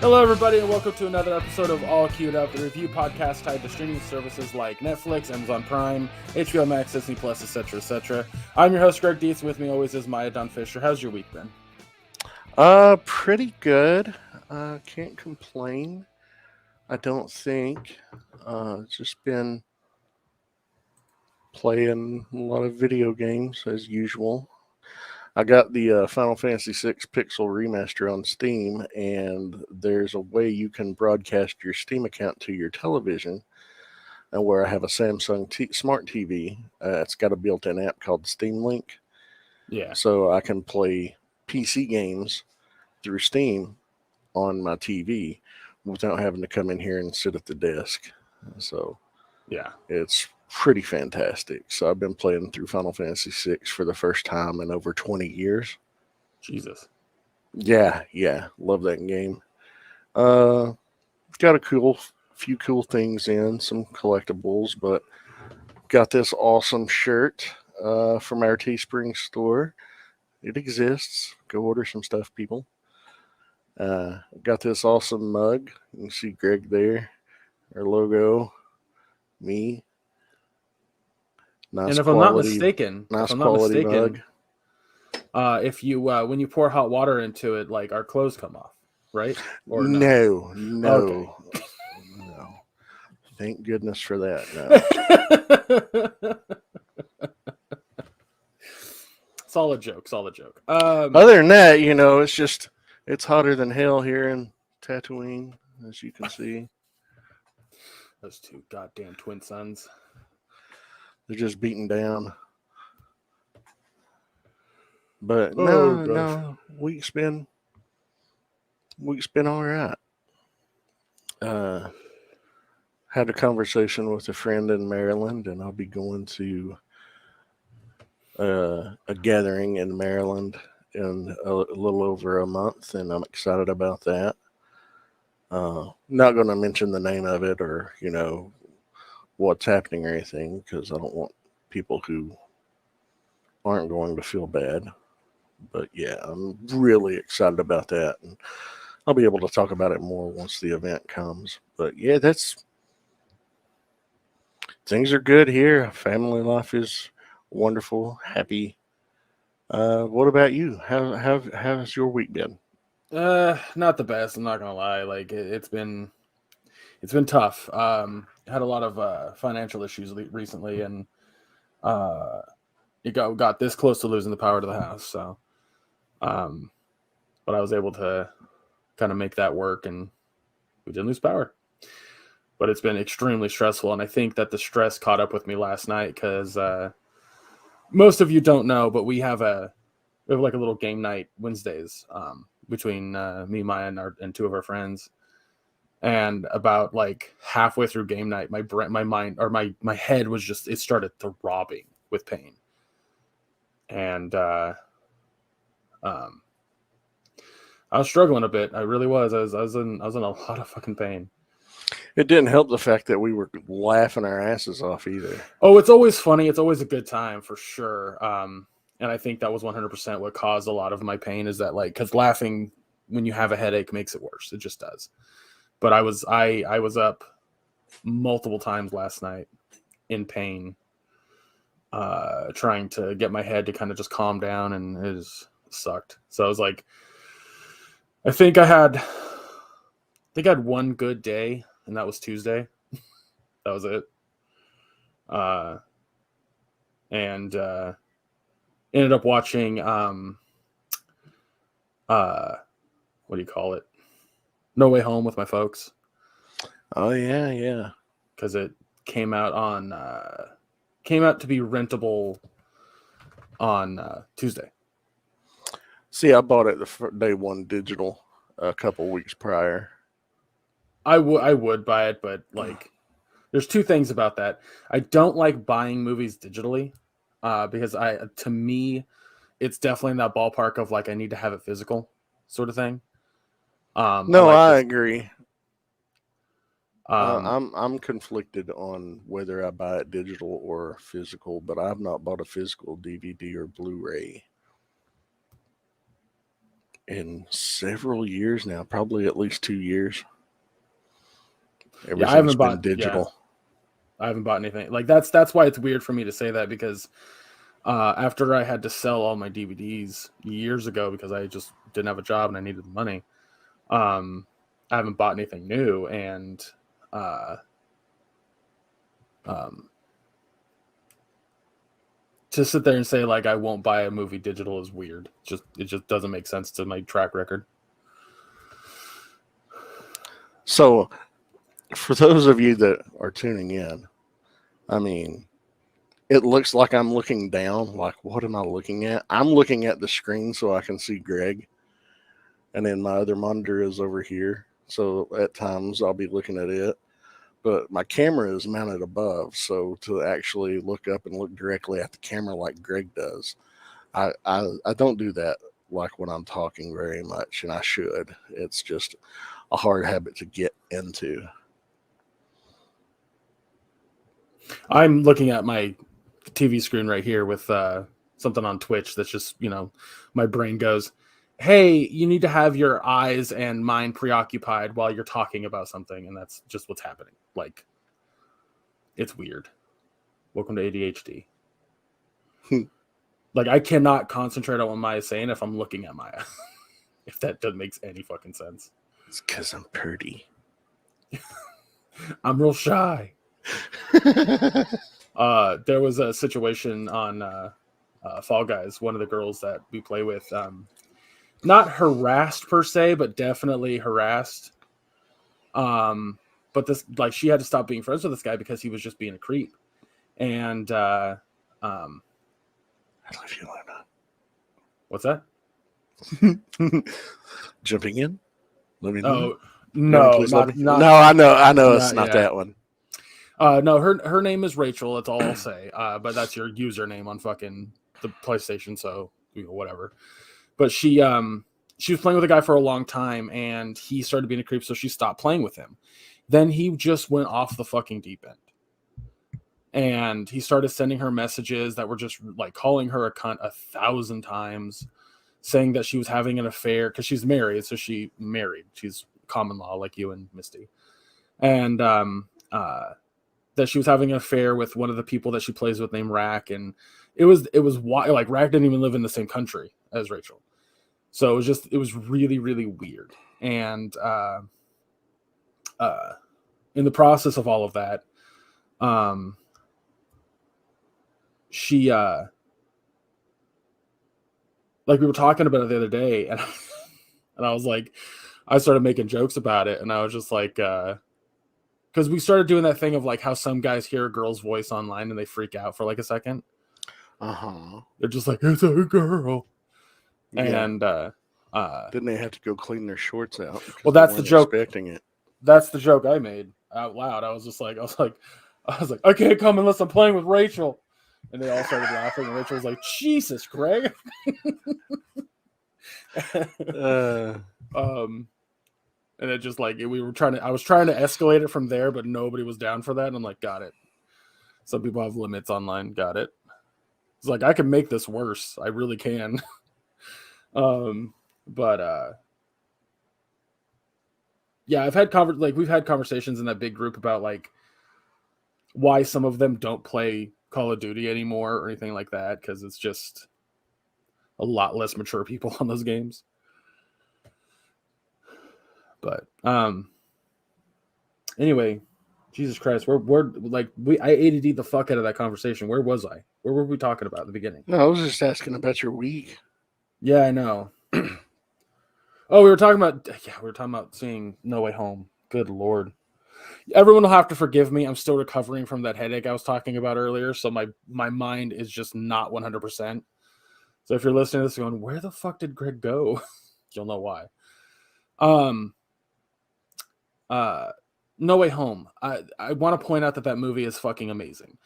Hello, everybody, and welcome to another episode of All Queued Up, the review podcast tied to streaming services like Netflix, Amazon Prime, HBO Max, Disney Plus, etc., etc. I'm your host, Greg Dietz, and with me always is Maya Dunn Fisher. How's your week been? Pretty good. Can't complain. I don't think. Just been playing a lot of video games as usual. I got the Final Fantasy VI Pixel Remaster on Steam, and there's a way you can broadcast your Steam account to your television. And where I have a Samsung Smart TV, it's got a built-in app called Steam Link, Yeah, so I can play PC games through Steam on my TV without having to come in here and sit at the desk. So yeah. it's pretty fantastic. So I've been playing through Final Fantasy VI for the first time in over 20 years. Jesus. Yeah, love that game. Uh, got a few cool things in, some collectibles, but got this awesome shirt from our Teespring store. It exists. Go order some stuff, people. Got this awesome mug. You can see Greg there. Our logo, me. And Nice if I'm not quality, mistaken, nice quality mug. if you when you pour hot water into it, like our clothes come off, right? Or no? No, Okay. no, no. Thank goodness for that. No. Solid joke. Solid joke. Other than that, it's hotter than hell here in Tatooine, as you can see. Those two goddamn twin sons. They're just beaten down. But Oh no, gosh. no, week's been all right. Uh, had a conversation with a friend in Maryland, and I'll be going to a gathering in Maryland in a little over a month, and I'm excited about that. Not going to mention the name of it or what's happening or anything because I don't want people who aren't going to feel bad. But yeah, I'm really excited about that, and I'll be able to talk about it more once the event comes. But yeah, that's things are good here. Family life is wonderful, happy. What about you? How's your week been? Not the best. I'm not gonna lie. Like it's been tough. Had a lot of financial issues recently, and uh, it got this close to losing the power to the house. So, um, but I was able to kind of make that work, and we didn't lose power. But it's been extremely stressful, and I think that the stress caught up with me last night because most of you don't know, but we have like a little game night Wednesdays between me, Maya, and two of our friends. And about like halfway through game night, my mind or my head was just it started throbbing with pain, and um, I was struggling a bit. I really was. I was in a lot of fucking pain. It didn't help the fact that we were laughing our asses off either. Oh, it's always funny. It's always a good time for sure. And I think that was 100% what caused a lot of my pain is that like because laughing when you have a headache makes it worse. It just does. But I was up multiple times last night in pain, trying to get my head to kind of just calm down, and it just sucked. So I was like, I think I had one good day, and that was Tuesday. That was it. Uh, and ended up watching uh, what do you call it? No Way Home with my folks Oh yeah. because it came out on came out to be rentable on Tuesday. See, I bought it the day one digital a couple weeks prior. I would buy it, but like, there's two things about that. I don't like buying movies digitally, because to me, it's definitely in that ballpark of like I need to have it physical, sort of thing. I No, like I this. agree. Um, I'm conflicted on whether I buy it digital or physical, but I've not bought a physical DVD or Blu-ray in several years now, probably at least 2 years. I haven't Everything's been bought digital. I haven't bought anything. Like that's why it's weird for me to say that, because after I had to sell all my DVDs years ago because I just didn't have a job and I needed the money, I haven't bought anything new, and to sit there and say like I won't buy a movie digital is weird. It just doesn't make sense to my track record. So, for those of you that are tuning in, I mean, it looks like I'm looking down. Like, what am I looking at? I'm looking at the screen so I can see Greg. And then my other monitor is over here. So at times I'll be looking at it. But my camera is mounted above. So to actually look up and look directly at the camera like Greg does, I don't do that like when I'm talking very much. And I should. It's just a hard habit to get into. I'm looking at my TV screen right here with something on Twitch that's just, my brain goes, hey, you need to have your eyes and mind preoccupied while you're talking about something. And that's just what's happening. Like, it's weird. Welcome to ADHD. Like, I cannot concentrate on what Maya's saying if I'm looking at Maya. If that doesn't make any fucking sense. It's because I'm pretty. I'm real shy. There was a situation on Fall Guys, one of the girls that we play with, not harassed per se, but definitely harassed. But this, like, she had to stop being friends with this guy because he was just being a creep. And I love you, Lana. What's that? Jumping in? Let me know. Oh, no, not, not, no, I know it's not that one. No, her name is Rachel. That's all I'll say. But that's your username on fucking the PlayStation, so whatever. But she was playing with a guy for a long time, and he started being a creep, so she stopped playing with him. Then he just went off the fucking deep end, and he started sending her messages that were just like calling her a cunt 1,000 times, saying that she was having an affair because she's married, so she's common law like you and Misty, and that she was having an affair with one of the people that she plays with named Rack, and it was wild. Like, Rack didn't even live in the same country as Rachel, so it was really, really weird. And in the process of all of that, she like, we were talking about it the other day, and and I was like, I started making jokes about it, and I was just like, because we started doing that thing of like how some guys hear a girl's voice online and they freak out for like a second. They're just like, it's a girl. Yeah. And didn't they have to go clean their shorts out? Well, that's the joke. Expecting it. That's the joke I made out loud. I was like, I can't come unless I'm playing with Rachel. And they all started laughing, and Rachel was like, Jesus, Greg. And it just like, I was trying to escalate it from there, but nobody was down for that. And I'm like, got it. Some people have limits online. Got it. It's like, I can make this worse. I really can. But yeah, we've had conversations in that big group about like why some of them don't play Call of Duty anymore or anything like that, because it's just a lot less mature people on those games. But anyway, Jesus Christ, I ADD'd the fuck out of that conversation. Where was I? Where were we talking about at the beginning? No, I was just asking about your week. Yeah, I know. Oh, we were talking about seeing No Way Home. Good Lord. Everyone will have to forgive me. I'm still recovering from that headache I was talking about earlier, so my mind is just not 100%. So if you're listening to this going, where the fuck did Greg go? You'll know why. No Way Home. I want to point out that movie is fucking amazing.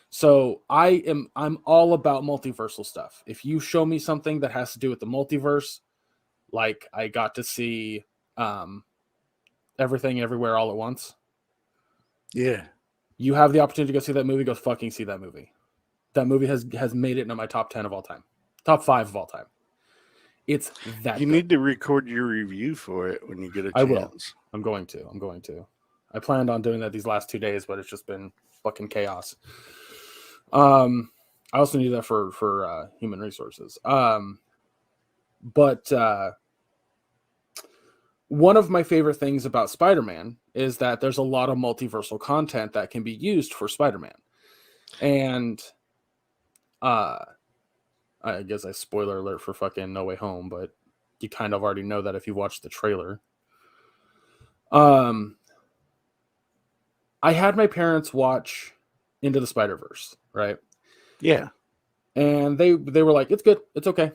So I'm all about multiversal stuff. If you show me something that has to do with the multiverse, like I got to see Everything Everywhere All at Once. Yeah. You have the opportunity to go see that movie, go fucking see that movie. That movie has made it into my top 10 of all time. Top 5 of all time. It's that You good. need to record your review for it when you get a I will. chance. I'm going to. I planned on doing that these last 2 days, but it's just been fucking chaos. I also need that for human resources. But one of my favorite things about Spider-Man is that there's a lot of multiversal content that can be used for Spider-Man. And I guess I spoiler alert for fucking No Way Home, but you kind of already know that if you watch the trailer. I had my parents watch Into the Spider-Verse, right? Yeah. And they were like, it's good, it's okay.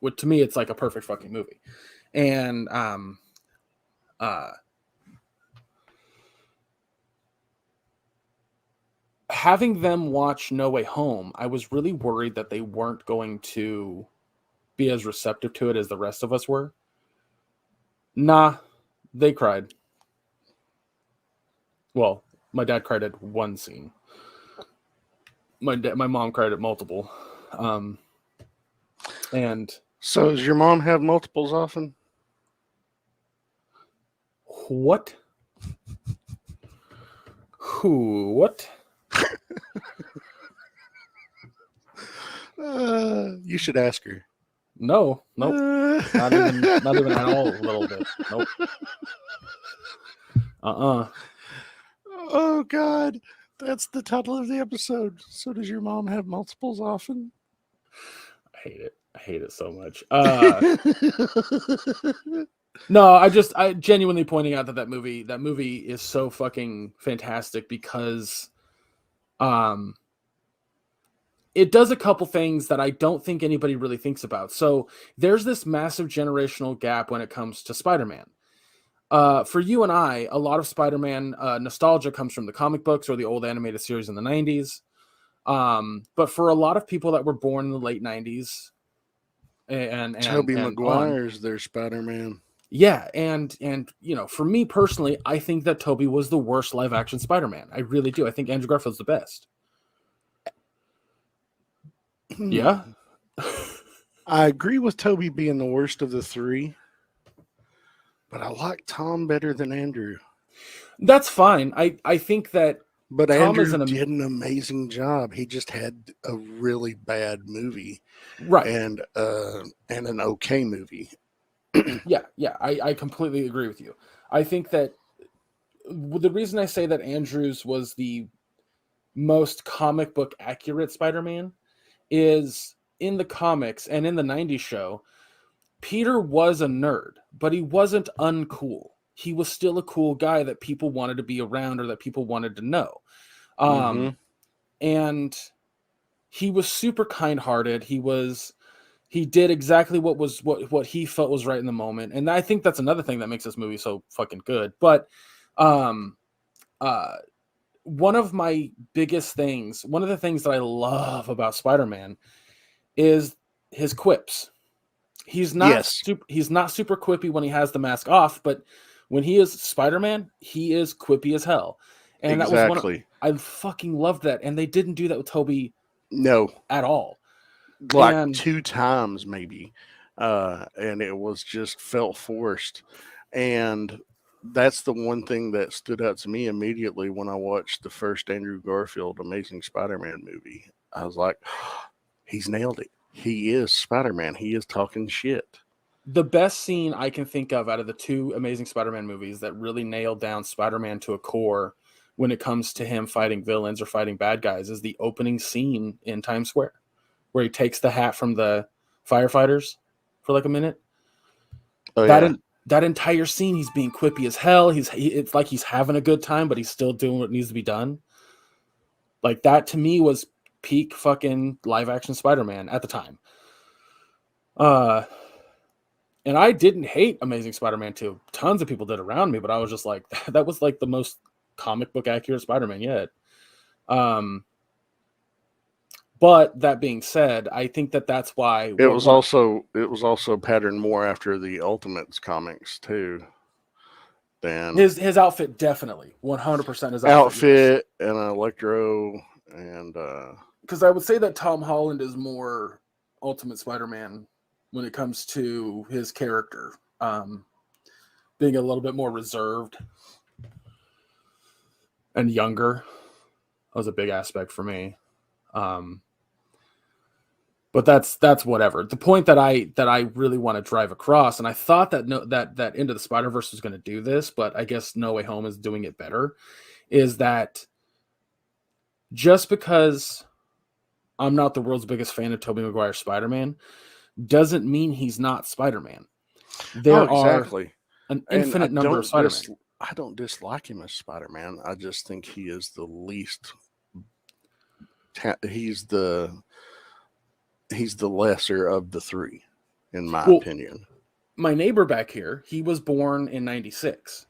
Which to me, it's like a perfect fucking movie. And having them watch No Way Home, I was really worried that they weren't going to be as receptive to it as the rest of us were. Nah, they cried. Well, my dad cried at one scene. My mom cried at multiple. And So does your mom have multiples often? what? Who? What? You should ask her. No, nope. Not even at all. A little bit. Nope. Oh God, that's the title of the episode. So does your mom have multiples often? I hate it. I hate it so much. No, I genuinely pointing out that movie is so fucking fantastic because it does a couple things that I don't think anybody really thinks about. So there's this massive generational gap when it comes to Spider-Man. For you and I, a lot of Spider-Man nostalgia comes from the comic books or the old animated series in the 90s. But for a lot of people that were born in the late 90s and Tobey and Maguire's their Spider-Man. yeah, and you know, for me personally, I think that Tobey was the worst live action Spider-Man. I really do. I think Andrew Garfield's the best. Yeah. I agree with Tobey being the worst of the three, but I like Tom better than Andrew. That's fine. I think that But Tom is Andrew did an amazing job. He just had a really bad movie, right, and an okay movie. yeah, I completely agree with you. I think that the reason I say that Andrews was the most comic book accurate Spider-Man is in the comics and in the 90s show, Peter was a nerd, but he wasn't uncool. He was still a cool guy that people wanted to be around or that people wanted to know. And he was super kind-hearted. He did exactly what he felt was right in the moment. And I think that's another thing that makes this movie so fucking good. But one of my biggest things, one of the things that I love about Spider-Man is his quips. He's not super quippy when he has the mask off, but when he is Spider-Man, he is quippy as hell. And exactly. I fucking loved that. And they didn't do that with Tobey at all. Like 2 times maybe. And it was just felt forced. And that's the one thing that stood out to me immediately when I watched the first Andrew Garfield Amazing Spider-Man movie. I was like, he's nailed it. He is Spider-Man. He is talking shit. The best scene I can think of out of the 2 Amazing Spider-Man movies that really nailed down Spider-Man to a core when it comes to him fighting villains or fighting bad guys is the opening scene in Times Square, where he takes the hat from the firefighters for like a minute. That entire scene, he's being quippy as hell. It's like he's having a good time, but he's still doing what needs to be done. Like that to me was peak fucking live action Spider-Man at the time. And I didn't hate Amazing Spider-Man 2. Tons of people did around me, but I was just like, that was like the most comic book accurate Spider-Man yet. But that being said, I think that's why it was also patterned more after the Ultimates comics too. Than his outfit, definitely 100% his outfit yes. And Electro and because I would say that Tom Holland is more Ultimate Spider-Man when it comes to his character, being a little bit more reserved and younger. That was a big aspect for me. But that's whatever. The point that I really want to drive across, and I thought that that Into the Spider-Verse was going to do this, but I guess No Way Home is doing it better, is that just because I'm not the world's biggest fan of Tobey Maguire's Spider-Man doesn't mean he's not Spider-Man. There exactly. are an infinite number of Spider-Man. I don't dislike him as Spider-Man. I just think he is the least. He's the lesser of the three, in my opinion. My neighbor back here, he was born in '96.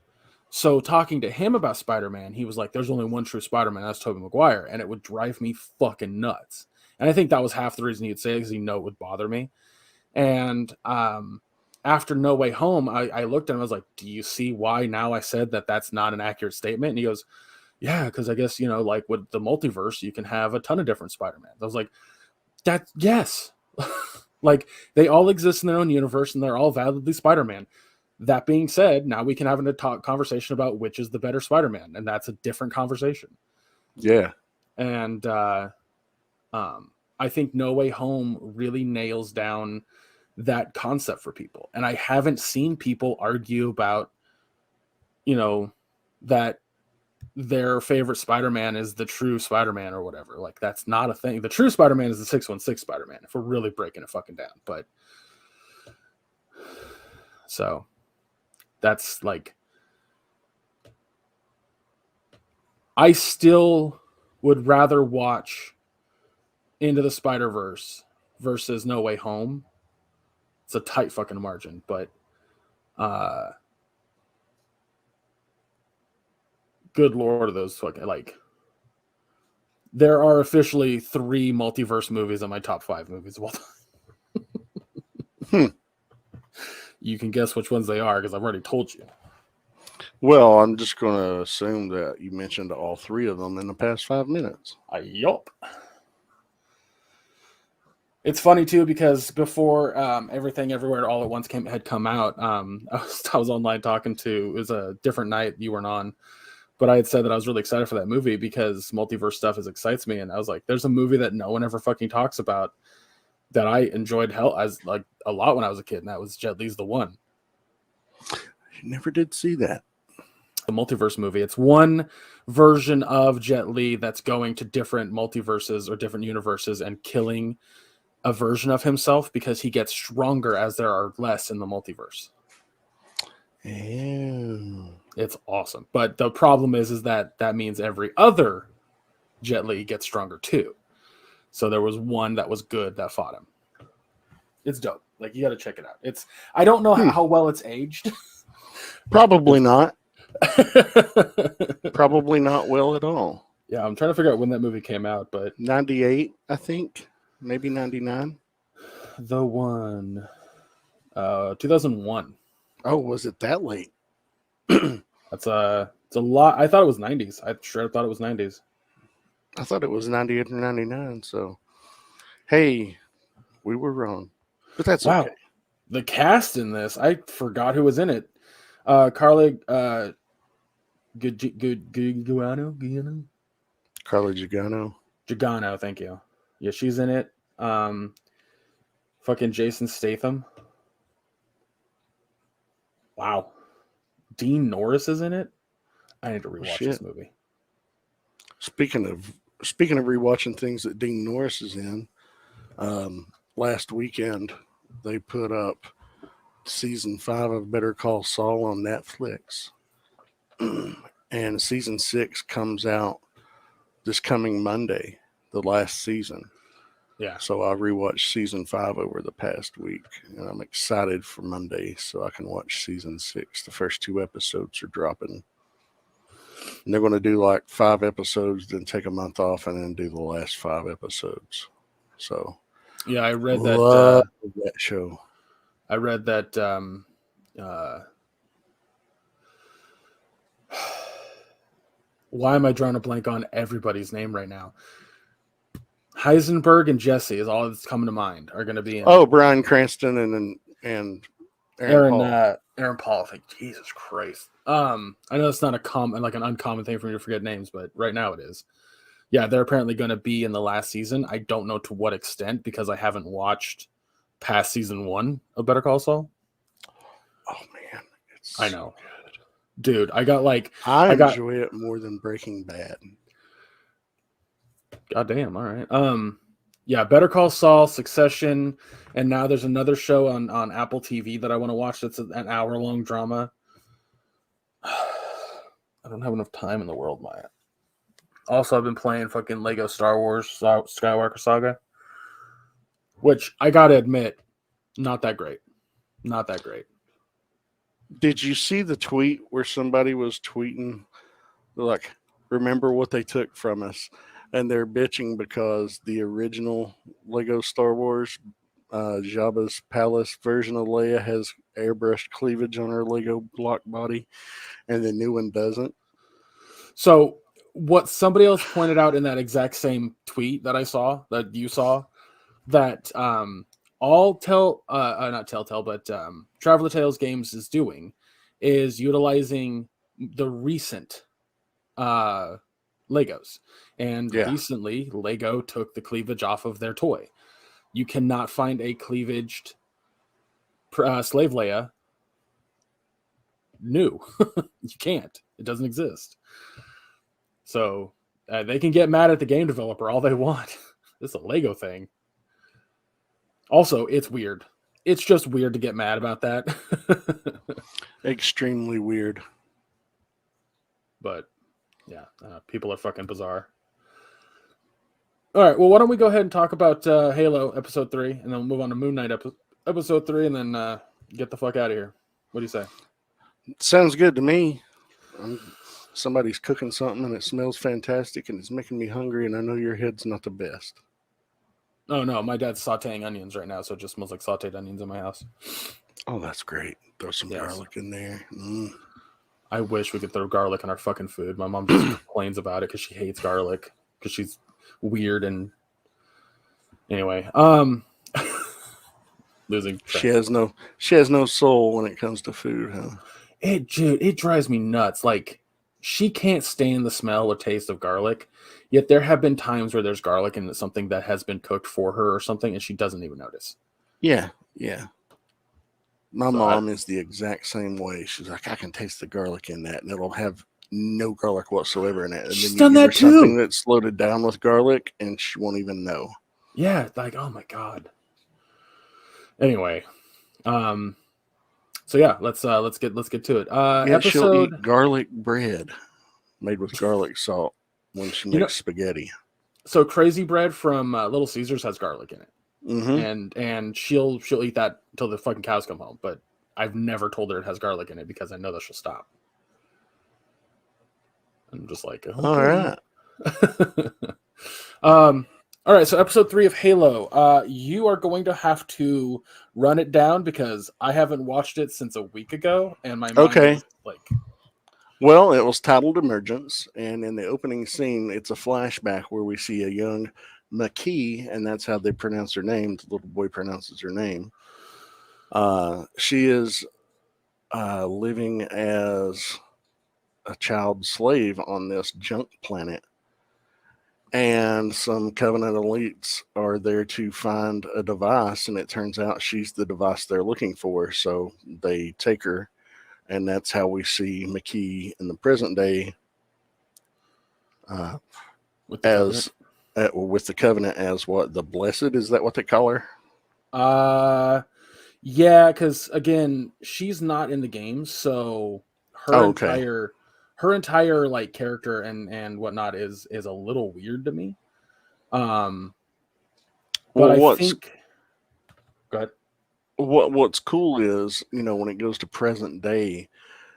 So talking to him about Spider-Man, he was like, there's only one true Spider-Man, that's Tobey Maguire. And it would drive me fucking nuts. And I think that was half the reason he'd say it, because he knew it would bother me. And after No Way Home, I looked at him, I was like, do you see why now I said that that's not an accurate statement? And he goes, yeah, because I guess, like with the multiverse, you can have a ton of different Spider-Mans. I was like, yes. Like, they all exist in their own universe, and they're all validly Spider-Man. That being said, now we can have a conversation about which is the better Spider-Man, and that's a different conversation. Yeah. And I think No Way Home really nails down that concept for people. And I haven't seen people argue about, that their favorite Spider-Man is the true Spider-Man or whatever. Like, that's not a thing. The true Spider-Man is the 616 Spider-Man, if we're really breaking it fucking down. But so that's like, I still would rather watch Into the Spider-Verse versus No Way Home. It's a tight fucking margin, but good lord of those fucking, like, there are officially 3 multiverse movies in my top 5 movies of all time. You can guess which ones they are, because I've already told you. Well, I'm just going to assume that you mentioned all 3 of them in the past 5 minutes. Yup. It's funny too, because before Everything Everywhere All at Once had come out, I was online talking to, it was a different night, you weren't on, but I had said that I was really excited for that movie because multiverse stuff excites me, and I was like, there's a movie that no one ever fucking talks about that I enjoyed as like a lot when I was a kid, and that was Jet Li's The One. I never did see that. The multiverse movie. It's one version of Jet Li that's going to different multiverses or different universes and killing a version of himself because he gets stronger as there are less in the multiverse. Ew. It's awesome. But the problem is that means every other Jet Li gets stronger too. So there was one that was good that fought him. It's dope. Like, you got to check it out. I don't know how well it's aged. Probably not. Probably not well at all. Yeah, I'm trying to figure out when that movie came out, but 98, I think. Maybe 99. The One. 2001. Oh, was it that late? It's a lot. I thought it was 90s. I sure thought it was 90s. I thought it was 98 or 99. So, hey, we were wrong. But that's okay. The cast in this, I forgot who was in it. Carly Gugino? Carly Gugino. Gugino, thank you. Yeah, she's in it. Fucking Jason Statham. Wow. Dean Norris is in it. I need to rewatch this movie. Speaking of rewatching things that Dean Norris is in, last weekend they put up season 5 of Better Call Saul on Netflix, and season 6 comes out this coming Monday, the last season. Yeah. So I rewatched season 5 over the past week, and I'm excited for Monday so I can watch season 6. The first 2 episodes are dropping. And they're going to do like 5 episodes, then take a month off, and then do the last 5 episodes. So, yeah, I read that show. I read that. Why am I drawing a blank on everybody's name right now? Heisenberg and Jesse is all that's coming to mind are going to be in. Oh, Bryan Cranston and Aaron Paul. Aaron Paul. Like, Jesus Christ. I know it's not an uncommon thing for me to forget names, but right now it is. Yeah, they're apparently going to be in the last season. I don't know to what extent because I haven't watched past season 1 of Better Call Saul. Oh man, I know, so good. dude. I enjoy it more than Breaking Bad. God damn. All right. Yeah, Better Call Saul, Succession, and now there's another show on Apple TV that I want to watch. That's an hour-long drama. I don't have enough time in the world, Maya. Also, I've been playing fucking Lego Star Wars Skywalker Saga, which I gotta admit, not that great. Not that great. Did you see the tweet where somebody was tweeting, like, remember what they took from us? And they're bitching because the original Lego Star Wars, Jabba's palace version of Leia has airbrushed cleavage on her Lego block body, and the new one doesn't. So, what somebody else pointed out in that exact same tweet that I saw, that you saw, that not Telltale, but Traveler Tales Games is doing is utilizing the recent Legos. And recently, Lego took the cleavage off of their toy. You cannot find a cleavaged Slave Leia new. You can't. It doesn't exist. So they can get mad at the game developer all they want. This is a Lego thing. Also, it's weird. It's just weird to get mad about that. Extremely weird. But, yeah, people are fucking bizarre. All right, well, why don't we go ahead and talk about Halo Episode 3, and then we'll move on to Moon Knight Episode 3, and then get the fuck out of here. What do you say? Sounds good to me. Somebody's cooking something, and it smells fantastic, and it's making me hungry, and I know your head's not the best. Oh, no, my dad's sauteing onions right now, so it just smells like sauteed onions in my house. Oh, that's great. Throw some garlic in there. I wish we could throw garlic in our fucking food. My mom just complains about it because she hates garlic because she's weird and anyway. Losing track. She has no soul when it comes to food, huh? It drives me nuts. Like, she can't stand the smell or taste of garlic, yet there have been times where there's garlic in something that has been cooked for her or something, and she doesn't even notice. Yeah. My mom is the exact same way. She's like, I can taste the garlic in that, and it'll have no garlic whatsoever in it. And she's then done that too. Something that's loaded down with garlic, and she won't even know. Yeah, like, oh my god. Anyway, so yeah, let's get to it. She'll eat garlic bread made with garlic salt when she makes spaghetti. So Crazy Bread from Little Caesars has garlic in it, and she'll eat that until the fucking cows come home. But I've never told her it has garlic in it because I know that she'll stop. I'm just like, okay. All right. All right, so episode 3 of Halo. You are going to have to run it down because I haven't watched it since a week ago, and my mind is like. Well, it was titled Emergence, and in the opening scene, it's a flashback where we see a young McKee, and that's how they pronounce her name. The little boy pronounces her name. She is living as a child slave on this junk planet. And some Covenant elites are there to find a device, and it turns out she's the device they're looking for. So they take her, and that's how we see McKee in the present day with the Covenant as what? The Blessed? Is that what they call her? Yeah, because again, she's not in the game, so her entire like character and whatnot is a little weird to me. But I think go ahead. What's cool is, when it goes to present day,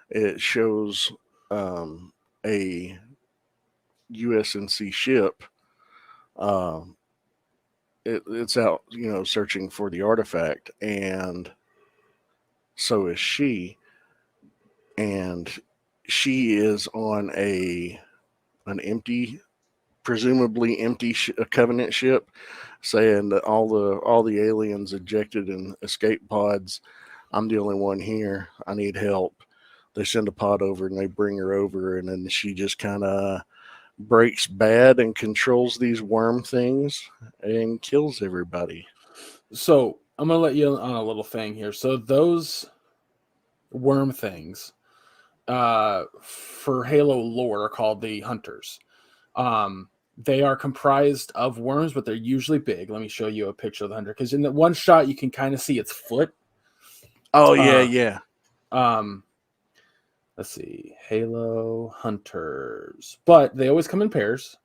it shows a USNC ship. It's out, searching for the artifact, and so is she. And she is on an empty presumably empty a Covenant ship, saying that all the aliens ejected in escape pods. I'm the only one here. I need help. They send a pod over and they bring her over, and then she just kind of breaks bad and controls these worm things and kills everybody. So I'm gonna let you on a little thing here. So those worm things, for Halo lore, are called the Hunters. They are comprised of worms, but they're usually big. Let me show you a picture of the Hunter, because in the one shot you can kind of see its foot. Oh yeah, yeah. Let's see, Halo Hunters, but they always come in pairs.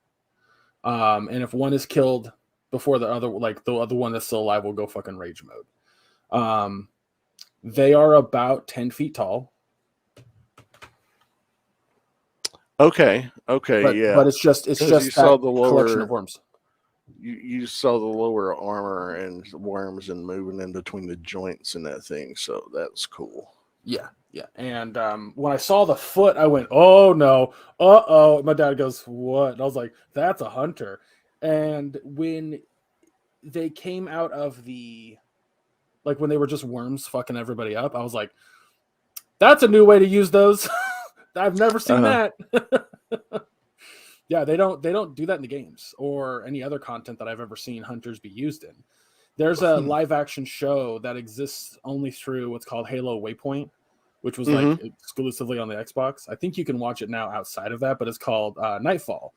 And if one is killed before the other, like the other one that's still alive, will go fucking rage mode. They are about 10 feet tall. Okay, yeah. But it's just You that saw the collection lower. of worms. You saw the lower armor and worms and moving in between the joints and that thing, so that's cool. Yeah. And when I saw the foot, I went, "Oh no, My dad goes, "What?" And I was like, "That's a hunter." And when they came out of the, like when they were just worms fucking everybody up, I was like, "That's a new way to use those." I've never seen that. Yeah, they don't do that in the games or any other content that I've ever seen hunters be used in. There's a live action show that exists only through what's called Halo Waypoint, which was like exclusively on the Xbox. I think you can watch it now outside of that, but it's called Nightfall.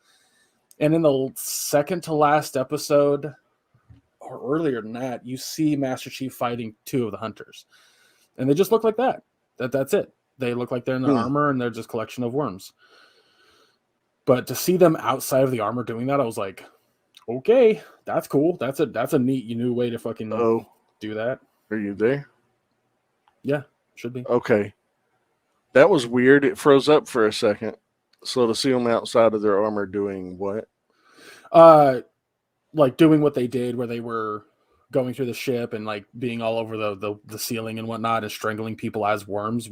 And in the second to last episode, or earlier than that, you see Master Chief fighting two of the hunters, and they just look like that. That's it. They look like they're in their armor, and they're just a collection of worms. But to see them outside of the armor doing that, I was like, okay, that's cool. That's a neat new way to fucking do that. Are you there? Yeah, should be. Okay. That was weird. It froze up for a second. So to see them outside of their armor doing what? Like doing what they did, where they were going through the ship and like being all over the ceiling and whatnot and strangling people as worms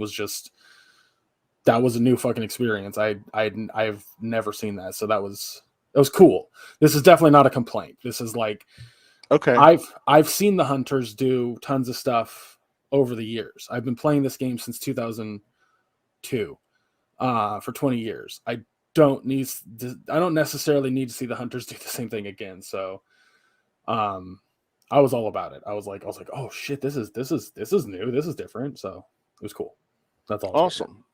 that was a new fucking experience. I've never seen that, so that was cool. This is definitely not a complaint. This is like, okay, I've seen the hunters do tons of stuff over the years. I've been playing this game since 2002, for 20 years. I don't necessarily need to see the hunters do the same thing again. So, I was all about it. I was like, oh shit, this is new. This is different. So it was cool. That's all. Awesome.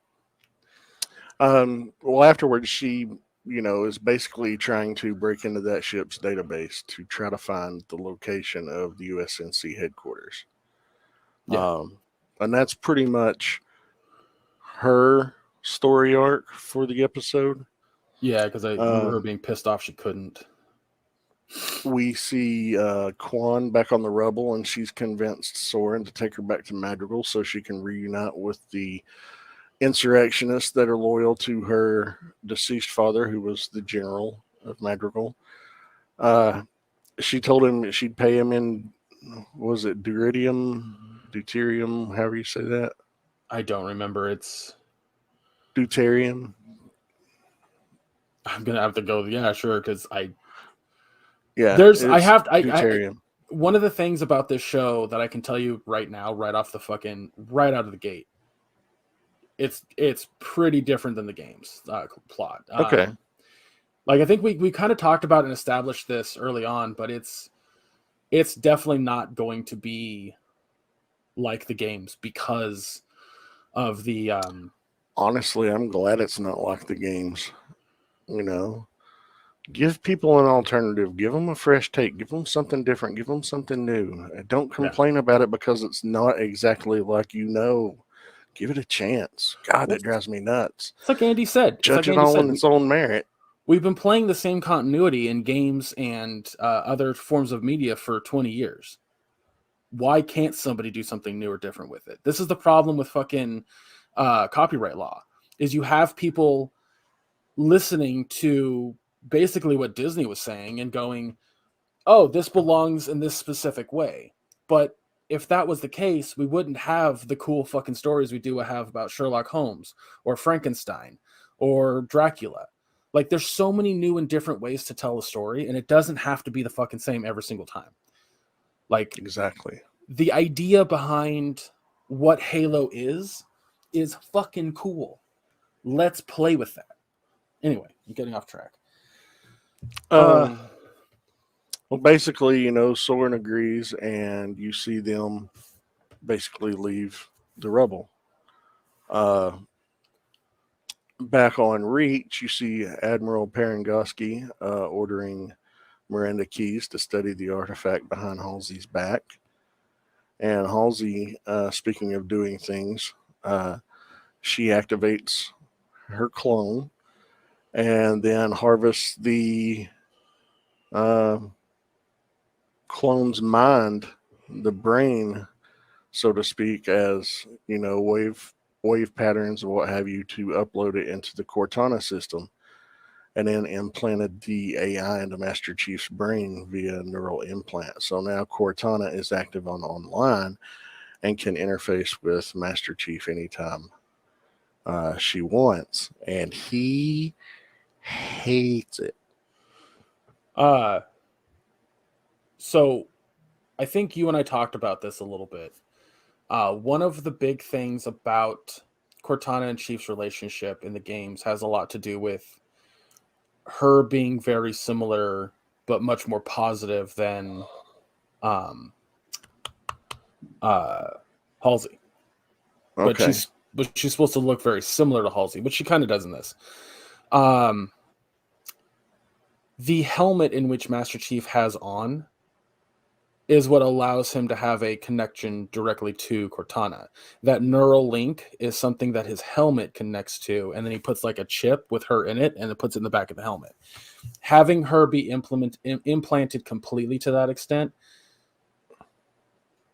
Well, afterwards, she, is basically trying to break into that ship's database to try to find the location of the USNC headquarters. Yeah. And that's pretty much her story arc for the episode. Yeah, because I remember her being pissed off she couldn't. We see Quan back on the rubble, and she's convinced Soren to take her back to Madrigal so she can reunite with the insurrectionists that are loyal to her deceased father, who was the general of Madrigal. She told him she'd pay him in, was it deuterium, however you say that? I don't remember. It's deuterium. I'm gonna have to go. Yeah, sure. Because deuterium. One of the things about this show that I can tell you right now, right out of the gate, it's pretty different than the game's plot. Okay. Like I think we kind of talked about and established this early on, but it's definitely not going to be like the games because of the. Honestly, I'm glad it's not like the games. Give people an alternative. Give them a fresh take. Give them something different. Give them something new. Don't complain about it because it's not exactly like Give it a chance. God, that drives me nuts. It's like Andy said. Judge it all on its own merit. We've been playing the same continuity in games and other forms of media for 20 years. Why can't somebody do something new or different with it? This is the problem with fucking copyright law, is you have people listening to basically what Disney was saying and going, oh, this belongs in this specific way. But if that was the case, we wouldn't have the cool fucking stories we do have about Sherlock Holmes or Frankenstein or Dracula. Like, there's so many new and different ways to tell a story, and it doesn't have to be the fucking same every single time. Like, Exactly. the idea behind what Halo is fucking cool. Let's play with that. Anyway, I'm getting off track. Well, basically, Soren agrees, and you see them basically leave the rubble. Back on Reach, you see Admiral Parangoski ordering Miranda Keyes to study the artifact behind Halsey's back. And Halsey, speaking of doing things, she activates her clone and then harvests the clone's mind, the brain, so to speak, as wave patterns and what have you, to upload it into the Cortana system, and then implanted the AI into Master Chief's brain via neural implant. So now Cortana is active on online and can interface with Master Chief anytime she wants, and he hates it. So I think you and I talked about this a little bit. One of the big things about Cortana and Chief's relationship in the games has a lot to do with her being very similar but much more positive than Halsey. Okay. But she's supposed to look very similar to Halsey, but she kind of does in this. The helmet in which Master Chief has on is what allows him to have a connection directly to Cortana. That neural link is something that his helmet connects to, and then he puts like a chip with her in it, and it puts it in the back of the helmet. Having her be implanted completely to that extent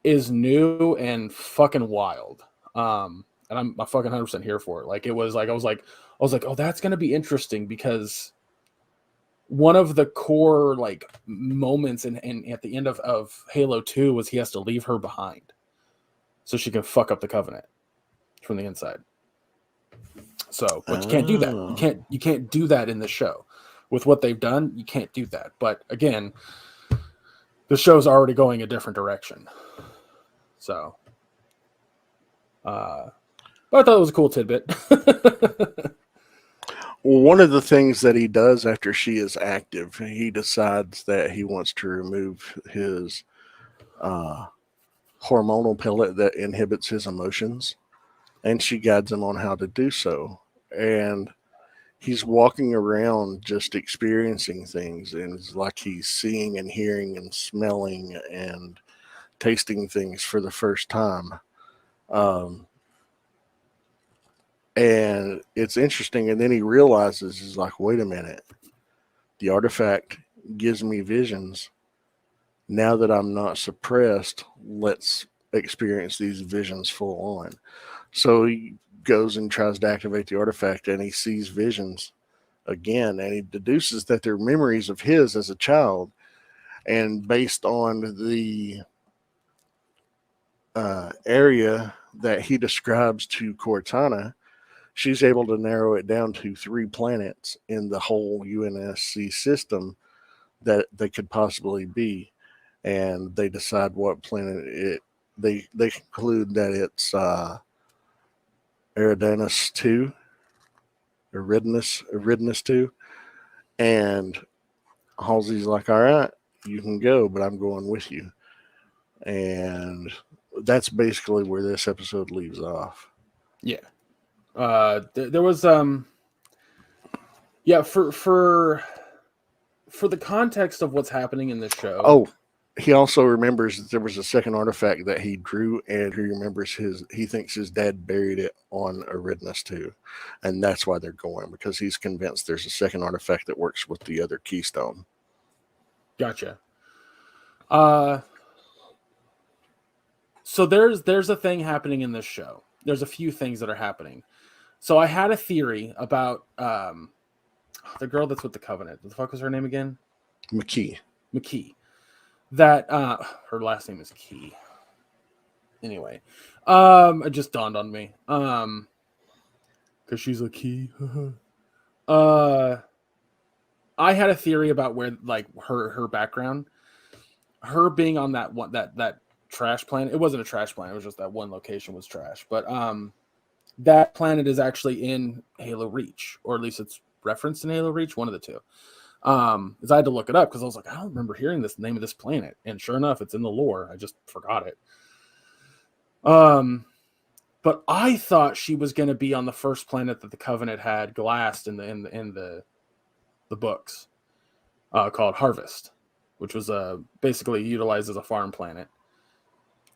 is new and fucking wild. And I'm fucking 100% here for it. Like, it was like I was like, oh, that's gonna be interesting, because one of the core like moments in at the end of Halo 2 was he has to leave her behind so she can fuck up the Covenant from the inside. So, but you can't do that. You can't do that in the show. With what they've done, you can't do that. But again, the show's already going a different direction. So, but I thought it was a cool tidbit. One of the things that he does after she is active, he decides that he wants to remove his hormonal pellet that inhibits his emotions, and she guides him on how to do so. And he's walking around just experiencing things, and it's like he's seeing and hearing and smelling and tasting things for the first time. And it's interesting. And then he realizes, he's like, wait a minute, the artifact gives me visions. Now that I'm not suppressed, let's experience these visions full on. So he goes and tries to activate the artifact, and he sees visions again, and he deduces that they're memories of his as a child. And based on the area that he describes to Cortana, she's able to narrow it down to 3 planets in the whole UNSC system that they could possibly be. And they decide what planet they conclude that it's Eridanus 2, Eridanus 2. And Halsey's like, all right, you can go, but I'm going with you. And that's basically where this episode leaves off. Yeah. There was yeah, for the context of what's happening in the show. Oh, he also remembers that there was a second artifact that he drew, and he thinks his dad buried it on Eridanus 2, and that's why they're going, because he's convinced there's a second artifact that works with the other keystone. Gotcha. So there's a thing happening in this show. There's a few things that are happening. So I had a theory about the girl that's with the Covenant. What the fuck was her name again? McKee. That her last name is Key. Anyway, it just dawned on me. Because she's a key. I had a theory about where like her background, her being on that one that trash planet. It wasn't a trash planet. It was just that one location was trash. But that planet is actually in Halo Reach, or at least it's referenced in Halo Reach. One of the two. Because I had to look it up because I was like, I don't remember hearing this name of this planet, and sure enough, it's in the lore. I just forgot it. But I thought she was going to be on the first planet that the Covenant had glassed in the books, called Harvest, which was basically utilized as a farm planet.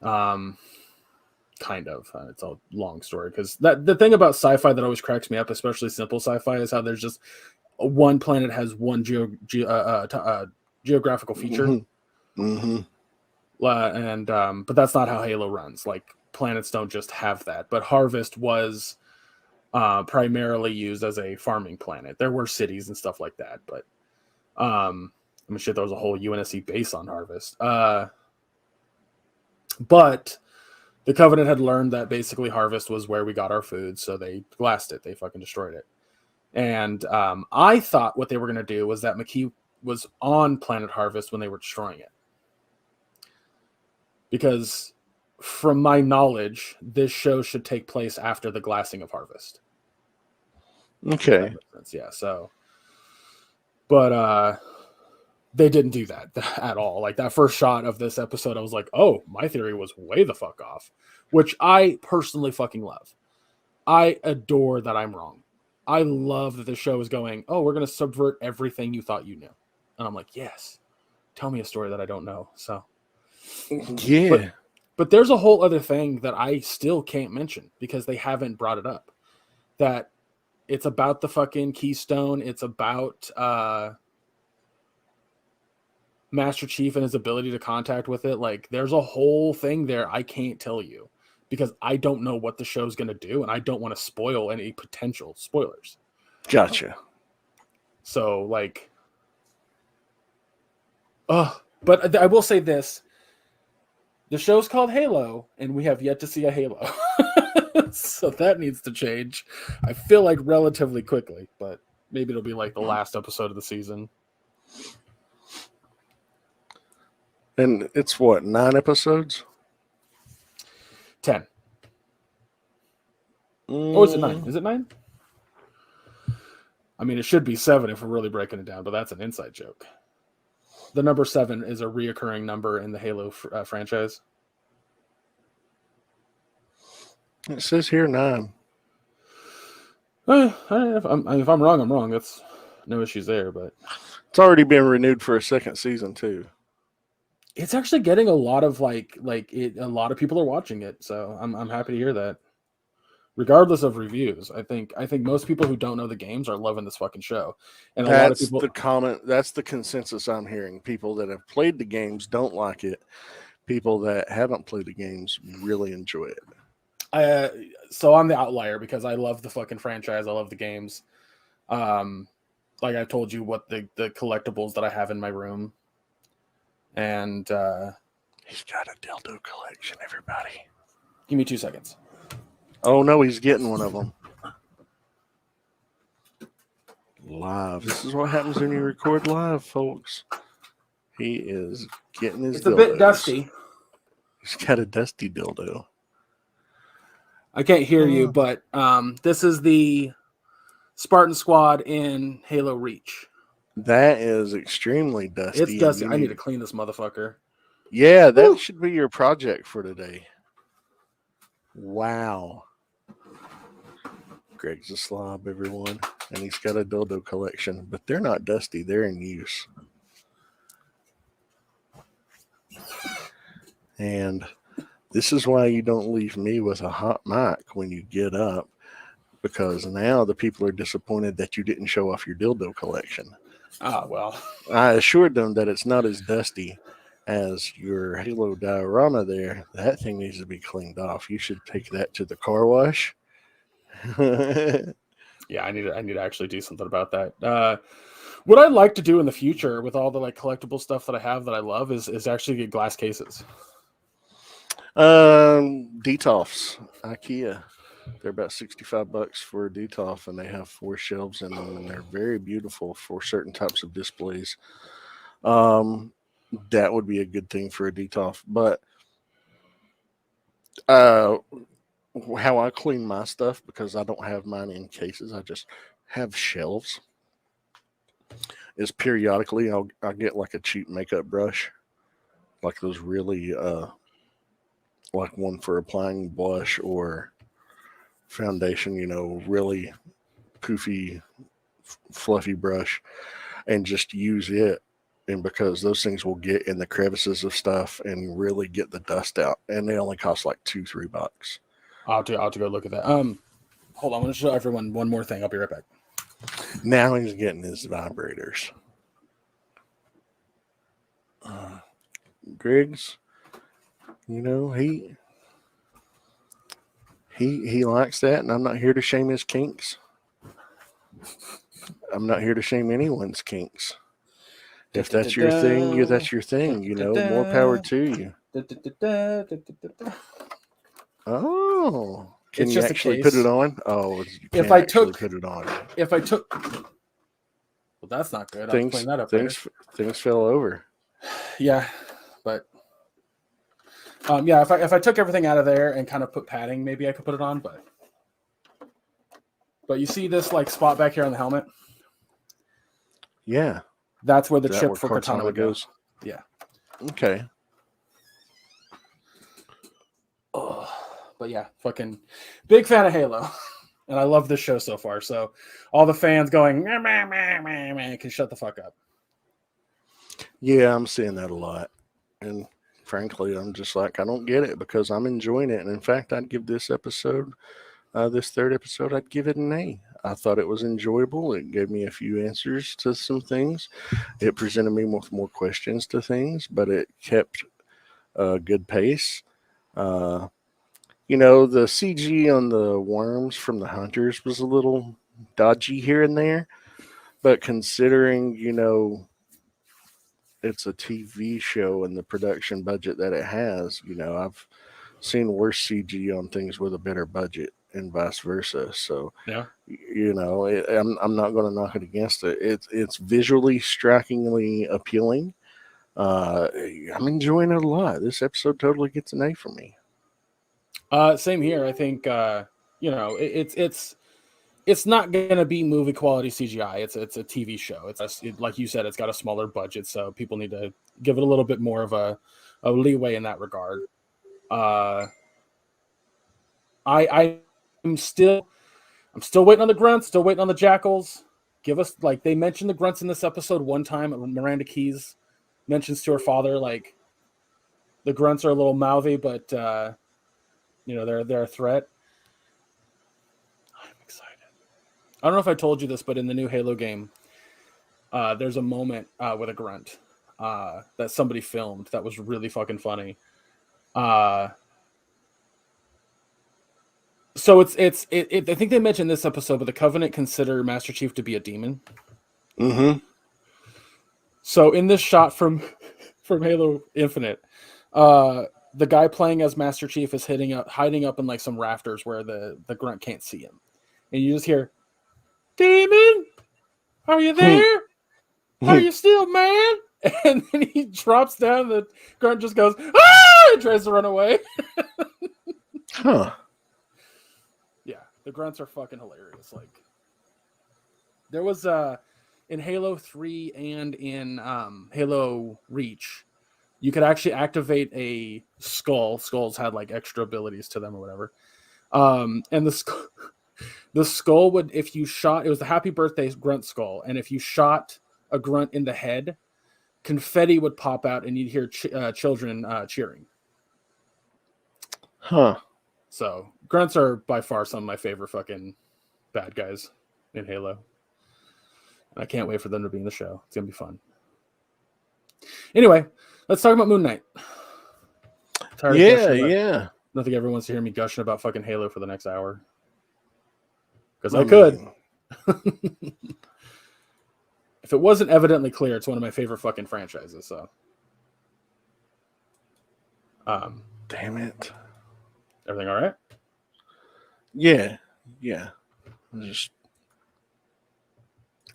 Kind of. It's a long story because the thing about sci-fi that always cracks me up, especially simple sci-fi, is how there's just one planet has one geographical feature. Mm-hmm. But that's not how Halo runs. Like, planets don't just have that. But Harvest was primarily used as a farming planet. There were cities and stuff like that, but I mean, shit, there was a whole UNSC base on Harvest. But the Covenant had learned that basically Harvest was where we got our food, so they glassed it. They fucking destroyed it. And I thought what they were going to do was that McKee was on Planet Harvest when they were destroying it. Because from my knowledge, this show should take place after the glassing of Harvest. Okay. Yeah, so. But they didn't do that at all. Like, that first shot of this episode, I was like, oh, my theory was way the fuck off. Which I personally fucking love. I adore that I'm wrong. I love that the show is going, oh, we're going to subvert everything you thought you knew. And I'm like, yes. Tell me a story that I don't know. So. Yeah. But there's a whole other thing that I still can't mention because they haven't brought it up. That it's about the fucking Keystone. It's about Master Chief and his ability to contact with it. Like, there's a whole thing there I can't tell you because I don't know what the show's going to do, and I don't want to spoil any potential spoilers. Gotcha. So, like, but I will say this. The show's called Halo, and we have yet to see a Halo. So that needs to change. I feel like relatively quickly, but maybe it'll be like the last episode of the season. And it's what, 9 episodes? 10. Oh, is it 9? Is it 9? I mean, it should be 7 if we're really breaking it down, but that's an inside joke. The number 7 is a reoccurring number in the Halo franchise. It says here 9. If I'm wrong, I'm wrong. That's no issues there, but it's already been renewed for a second season too. It's actually getting a lot of a lot of people are watching it, so I'm happy to hear that. Regardless of reviews, I think most people who don't know the games are loving this fucking show, and a lot of people. That's the consensus I'm hearing. People that have played the games don't like it. People that haven't played the games really enjoy it. So I'm the outlier because I love the fucking franchise. I love the games. Like I told you, what the collectibles that I have in my room, and he's got a dildo collection. Everybody, give me 2 seconds. Oh no, he's getting one of them. Live. This is what happens when you record live, folks. He is getting his dildos. It's a bit dusty. He's got a dusty dildo. I can't hear you, but this is the Spartan Squad in Halo Reach. That is extremely dusty. It's dusty. I need to clean this motherfucker. Yeah, that should be your project for today. Wow. Gregg's a slob, everyone. And he's got a dildo collection. But they're not dusty. They're in use. And this is why you don't leave me with a hot mic when you get up. Because now the people are disappointed that you didn't show off your dildo collection. Ah, well. I assured them that it's not as dusty as your Halo diorama there. That thing needs to be cleaned off. You should take that to the car wash. Yeah, I need to actually do something about that. What I'd like to do in the future with all the collectible stuff that I have that I love is actually get glass cases. Detolfs, IKEA. They're about $65 for a Detolf, and they have 4 shelves in them, and they're very beautiful for certain types of displays. That would be a good thing for a Detolf. But how I clean my stuff, because I don't have mine in cases, I just have shelves, is periodically I'll get like a cheap makeup brush, like those really like one for applying blush or foundation, really poofy, fluffy brush, and just use it. And because those things will get in the crevices of stuff and really get the dust out, and they only cost like $2-3. I'll have to go look at that. Hold on, I'm going to show everyone one more thing. I'll be right back. Now he's getting his vibrators. Griggs, he likes that, and I'm not here to shame his kinks. I'm not here to shame anyone's kinks. If that's your thing, that's your thing. More power to you. Oh, can It's you just a actually case. put it on? Oh, you If can't I actually took- put it on. Well, that's not good. I'll clean that up later. Things fell over. Yeah, but if I took everything out of there and kind of put padding, maybe I could put it on. But you see this like spot back here on the helmet? Yeah, That's where the that chip where for Cortana would go. goes. Yeah. Okay. Oh, but yeah, fucking big fan of Halo, and I love this show so far. So all the fans going, meh, meh, meh, meh, meh, can shut the fuck up. Yeah, I'm seeing that a lot, and frankly, I'm just like, I don't get it, because I'm enjoying it. And in fact, I'd give this episode, this third episode, I'd give it an A. I thought it was enjoyable. It gave me a few answers to some things. It presented me with more questions to things, but it kept a good pace. The CG on the worms from the hunters was a little dodgy here and there, but considering, it's a TV show and the production budget that it has, I've seen worse CG on things with a better budget and vice versa. So, Yeah. I'm not going to knock it against it. It's visually strikingly appealing. I'm enjoying it a lot. This episode totally gets an A from me. Same here. I think it's not gonna be movie quality CGI. It's a TV show. Like you said, it's got a smaller budget, so people need to give it a little bit more of a leeway in that regard. I'm still waiting on the grunts. Still waiting on the jackals. Give us, like, they mentioned the grunts in this episode one time. Miranda Keyes mentions to her father, like, the grunts are a little mouthy, but they're a threat. I'm excited. I don't know if I told you this, but in the new Halo game, there's a moment with a grunt that somebody filmed that was really fucking funny. So I think they mentioned this episode, but the Covenant consider Master Chief to be a demon. Mm-hmm. So in this shot from Halo Infinite, the guy playing as Master Chief is hiding up in like some rafters where the grunt can't see him, and you just hear, "Demon, are you there? Are you still man?" And then he drops down. The grunt just goes, "Ah!" and tries to run away. Huh. Yeah, the grunts are fucking hilarious. Like, there was in Halo 3 and in Halo Reach, you could actually activate a skull. Skulls had like extra abilities to them or whatever. And the skull would, if you shot, it was the Happy Birthday grunt skull, and if you shot a grunt in the head, confetti would pop out, and you'd hear children cheering. Huh. So grunts are by far some of my favorite fucking bad guys in Halo. I can't wait for them to be in the show. It's gonna be fun. Anyway, let's talk about Moon Knight. Yeah. I don't think everyone wants to hear me gushing about fucking Halo for the next hour. Because I could. If it wasn't evidently clear, it's one of my favorite fucking franchises. So, damn it. Everything all right? Yeah, yeah. Just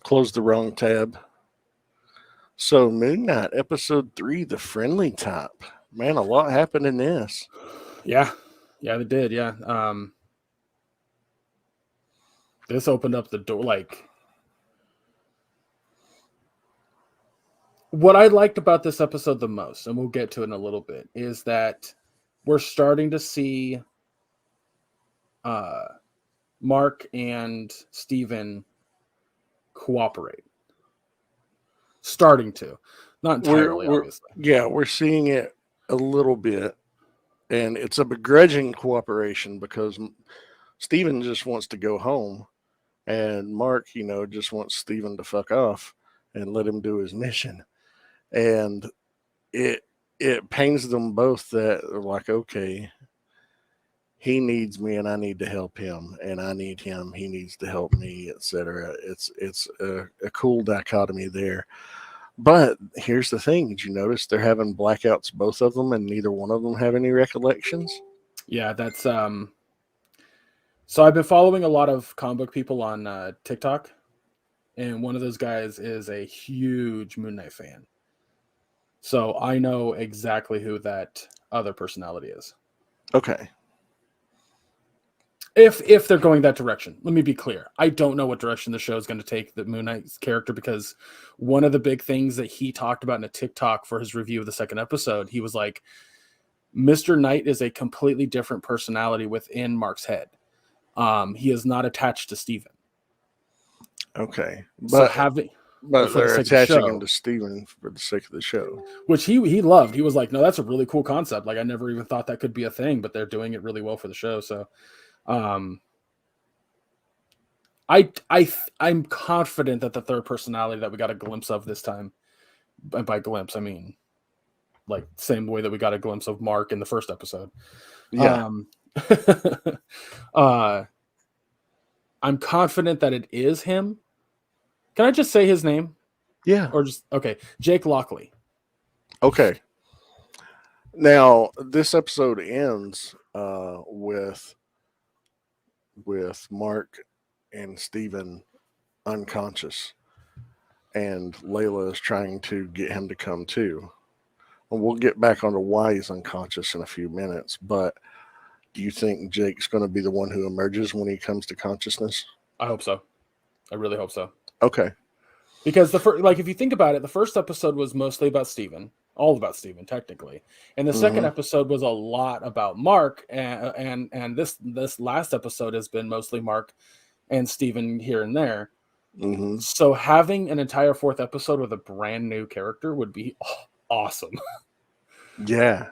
close the wrong tab. So Moon Knight episode 3, the friendly type. Man, a lot happened in this. Yeah, they did. Yeah, this opened up the door. Like, what I liked about this episode the most, and we'll get to it in a little bit, is that we're starting to see Mark and Steven cooperate. Starting to. Not entirely, obviously. We're seeing it a little bit, and it's a begrudging cooperation because Steven just wants to go home, and Mark, just wants Steven to fuck off and let him do his mission. And it pains them both that they're like, okay, he needs me and I need to help him, and I need him, he needs to help me, etc. It's a cool dichotomy there. But here's the thing: did you notice they're having blackouts, both of them, and neither one of them have any recollections? Yeah, that's so I've been following a lot of comic book people on TikTok, and one of those guys is a huge Moon Knight fan. So I know exactly who that other personality is. Okay. If they're going that direction. Let me be clear. I don't know what direction the show is going to take the Moon Knight's character, because one of the big things that he talked about in a TikTok for his review of the second episode, he was like, Mr. Knight is a completely different personality within Mark's head. He is not attached to Steven. Okay. So having but for the they're sake of the attaching show, him to Steven for the sake of the show. which he loved. He was like, no, that's a really cool concept. Like, I never even thought that could be a thing, but they're doing it really well for the show. So I'm confident that the third personality that we got a glimpse of this time, and by glimpse I mean like same way that we got a glimpse of Mark in the first episode. Yeah. I'm confident that it is him. Can I just say his name? Yeah. Or just okay, Jake Lockley. Okay. Now this episode ends with Mark and Steven unconscious, and Layla is trying to get him to come to. And we'll get back onto why he's unconscious in a few minutes, but do you think Jake's going to be the one who emerges when he comes to consciousness? I hope so. I really hope so. Okay. Because the first, like, if you think about it, the first episode was mostly about Steven, all about Steven technically, and the second episode was a lot about Mark, and this last episode has been mostly Mark and Steven here and there. Mm-hmm. So having an entire fourth episode with a brand new character would be awesome. Yeah.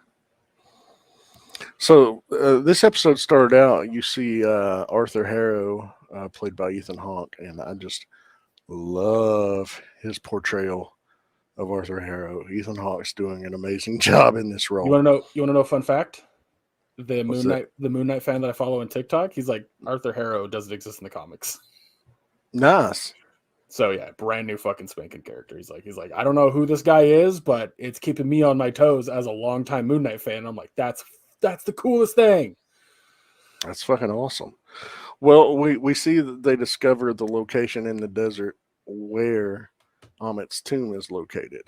So this episode started out, you see Arthur Harrow, played by Ethan Hawke, and I just love his portrayal of Arthur Harrow. Ethan Hawke's doing an amazing job in this role. You want to know a fun fact? The Moon Knight fan that I follow on TikTok, he's like, Arthur Harrow doesn't exist in the comics. Nice. So yeah, brand new fucking spanking character. He's like, I don't know who this guy is, but it's keeping me on my toes as a longtime Moon Knight fan. I'm like, that's the coolest thing. That's fucking awesome. Well, we see that they discover the location in the desert where Amit's tomb is located,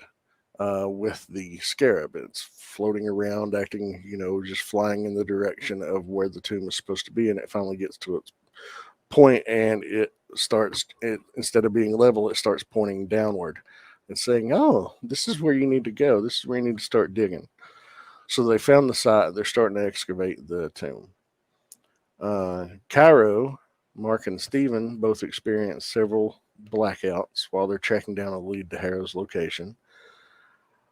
with the scarab. It's floating around, acting, just flying in the direction of where the tomb is supposed to be, and it finally gets to its point, and instead of being level, it starts pointing downward and saying, oh, this is where you need to go. This is where you need to start digging. So they found the site. They're starting to excavate the tomb. Cairo, Mark, and Steven both experience several blackouts while they're tracking down a lead to Harrow's location.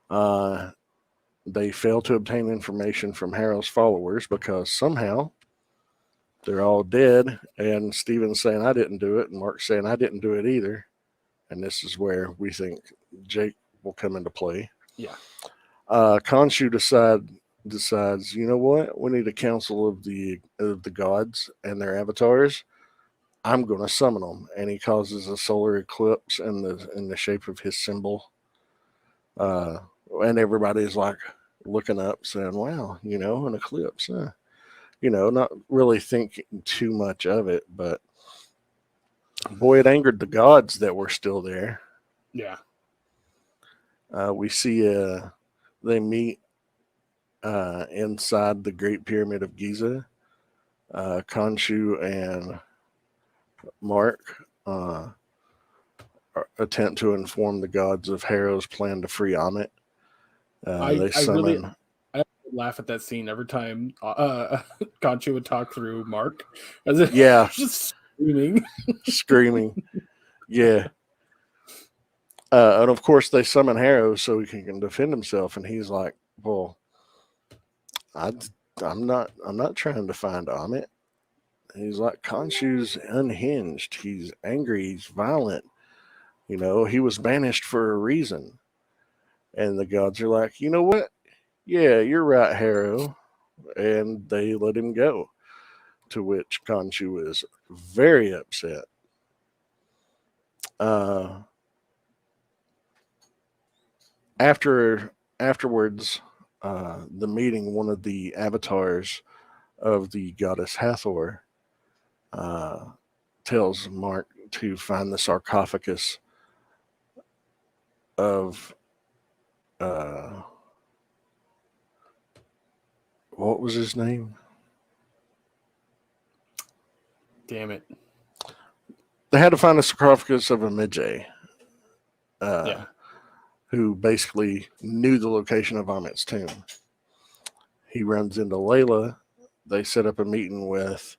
They fail to obtain information from Harrow's followers because somehow they're all dead, and Steven's saying, I didn't do it, and Mark's saying, I didn't do it either. And this is where we think Jake will come into play. Yeah. Khonshu decides, you know what? We need a council of the gods and their avatars. I'm going to summon them, and he causes a solar eclipse in the shape of his symbol. And everybody's like looking up, saying, "Wow, an eclipse." not really thinking too much of it, but boy, it angered the gods that were still there. Yeah. We see they meet inside the Great Pyramid of Giza. Khonshu and Mark attempt to inform the gods of Harrow's plan to free Amit. They summon. I laugh at that scene every time Conchu would talk through Mark, as if Yeah, just screaming. screaming. Yeah. And of course, they summon Harrow so he can defend himself, and he's like, "Well, I'm not trying to find Amit." He's like, "Khonshu's unhinged. He's angry. He's violent. He was banished for a reason." And the gods are like, "You know what? Yeah, you're right, Harrow." And they let him go. To which Khonshu is very upset. Afterwards, the meeting, one of the avatars of the goddess Hathor tells Mark to find the sarcophagus of what was his name? Damn it. They had to find the sarcophagus of a Midjay, Yeah. who basically knew the location of Amit's tomb. He runs into Layla. They set up a meeting with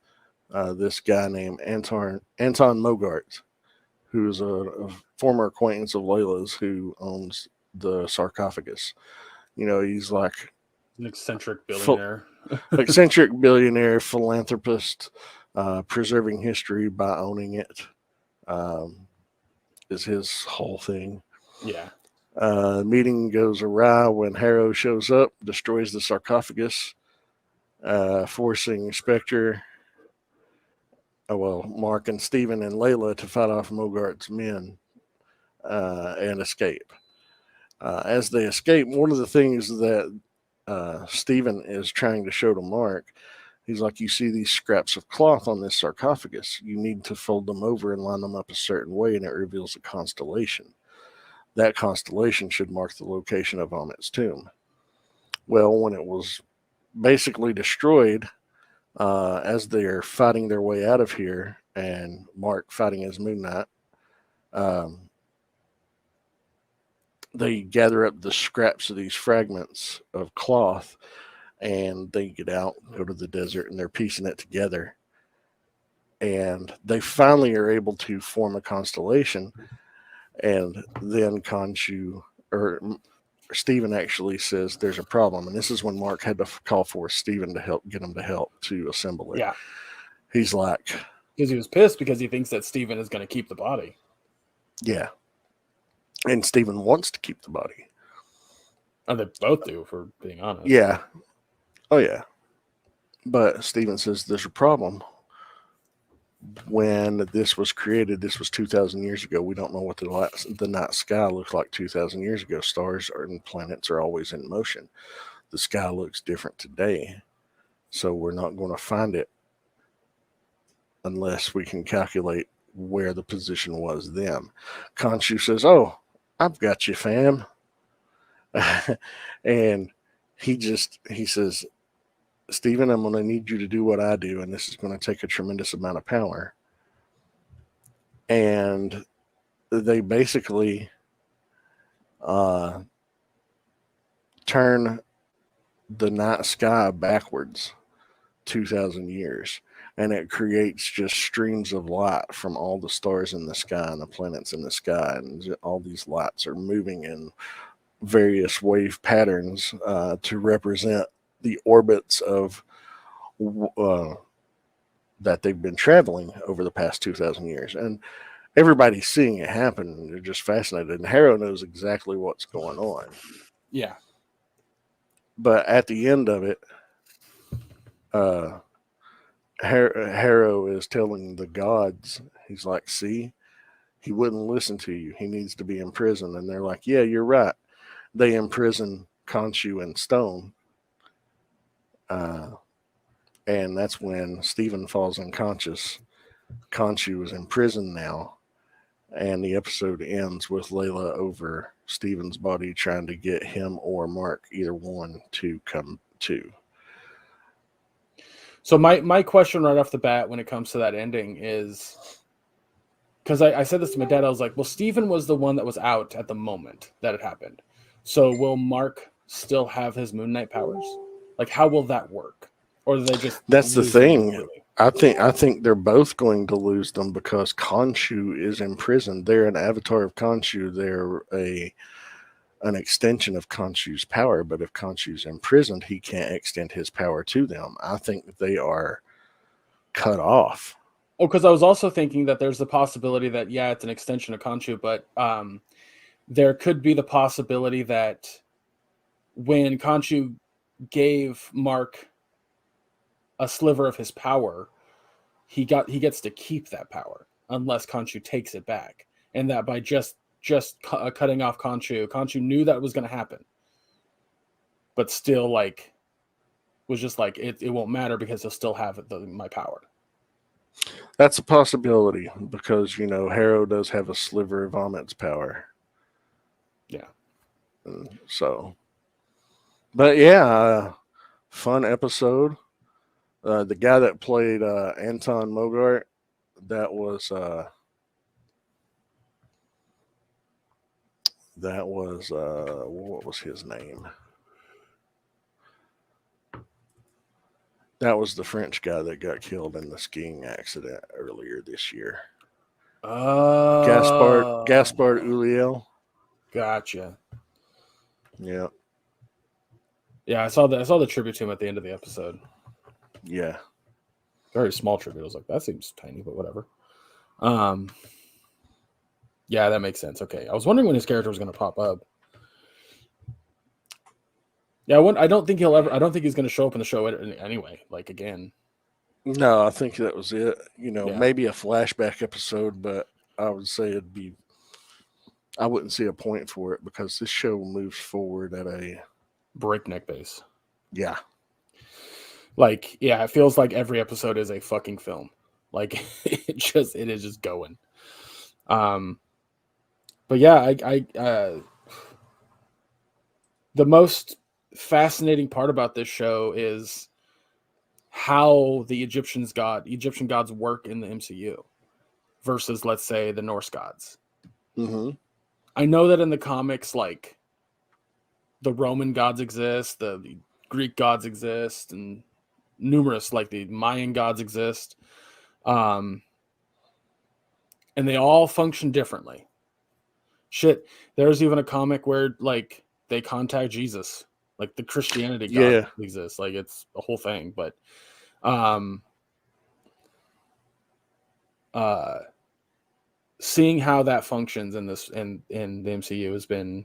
this guy named Anton Mogart, who's a former acquaintance of Layla's who owns the sarcophagus. He's like An eccentric billionaire. eccentric billionaire, philanthropist, preserving history by owning it, is his whole thing. Yeah. Meeting goes awry when Harrow shows up, destroys the sarcophagus, forcing Spectre, Mark and Steven and Layla to fight off Mogart's men and escape. As they escape, one of the things that Steven is trying to show to Mark, he's like, "You see these scraps of cloth on this sarcophagus? You need to fold them over and line them up a certain way, and it reveals a constellation. That constellation should mark the location of Amit's tomb." Well, when it was basically destroyed, as they're fighting their way out of here, and Mark fighting as Moon Knight, they gather up the scraps of these fragments of cloth, and they get out, go to the desert, and they're piecing it together. And they finally are able to form a constellation. And then Khonshu, or Steven actually says there's a problem. And this is when Mark had to call for Steven to get him to help to assemble it. Yeah. He's like, because he was pissed because he thinks that Steven is going to keep the body. Yeah. And Steven wants to keep the body. And they both do, for being honest. Yeah. Oh, yeah. But Steven says there's a problem. When this was created, this was 2,000 years ago. We don't know what the night sky looked like 2,000 years ago. Stars and planets are always in motion. The sky looks different today. So we're not going to find it unless we can calculate where the position was then. Khonshu says, "Oh, I've got you, fam." And he says, "Steven, I'm going to need you to do what I do, and this is going to take a tremendous amount of power." And they basically turn the night sky backwards 2,000 years, and it creates just streams of light from all the stars in the sky and the planets in the sky, and all these lights are moving in various wave patterns to represent the orbits of that they've been traveling over the past 2,000 years. And everybody's seeing it happen, and they're just fascinated. And Harrow knows exactly what's going on. Yeah. But at the end of it, Harrow is telling the gods, he's like, "See, he wouldn't listen to you. He needs to be in prison." And they're like, "Yeah, you're right." They imprison Khonshu in stone. And that's when Stephen falls unconscious. Khonshu is in prison now, and the episode ends with Layla over Stephen's body trying to get him or Mark, either one, to come to. So my question right off the bat when it comes to that ending is, because I said this to my dad, I was like, well, Stephen was the one that was out at the moment that it happened. So will Mark still have his Moon Knight powers? Like, how will that work? Or do they just That's the lose them thing. completely? I think they're both going to lose them because Khonshu is in prison. They're an avatar of Khonshu. They're an extension of Khonshu's power. But if Khonshu's imprisoned, he can't extend his power to them. I think they are cut off. Oh, because I was also thinking that there's the possibility that, yeah, it's an extension of Khonshu, but there could be the possibility that when Khonshu gave Mark a sliver of his power, he gets to keep that power unless Khonshu takes it back, and that by just cutting off Khonshu knew that was going to happen, but still like was just like it won't matter because he'll still have my power. That's a possibility because Harrow does have a sliver of Amit's power. Yeah. So, but yeah, fun episode. The guy that played Anton Mogart, that was what was his name? That was the French guy that got killed in the skiing accident earlier this year. Gaspard Ulliel. Gotcha. Yeah. Yeah, I saw the tribute to him at the end of the episode. Yeah. Very small tribute. I was like, that seems tiny, but whatever. Yeah, that makes sense. Okay, I was wondering when his character was going to pop up. Yeah, I don't think he's going to show up in the show anyway. Like again. No, I think that was it. Yeah. Maybe a flashback episode, but I would say I wouldn't see a point for it because this show moves forward at a breakneck pace. Yeah. Like, yeah, it feels like every episode is a fucking film. Like it is just going. But yeah, the most fascinating part about this show is how the Egyptian gods work in the MCU versus, let's say, the Norse gods. Mm-hmm. I know that in the comics, like, the Roman gods exist, the Greek gods exist, and numerous, like, the Mayan gods exist. And they all function differently. Shit, there's even a comic where, like, they contact Jesus. Like, the Christianity God exists. Like, it's a whole thing. But seeing how that functions in the MCU has been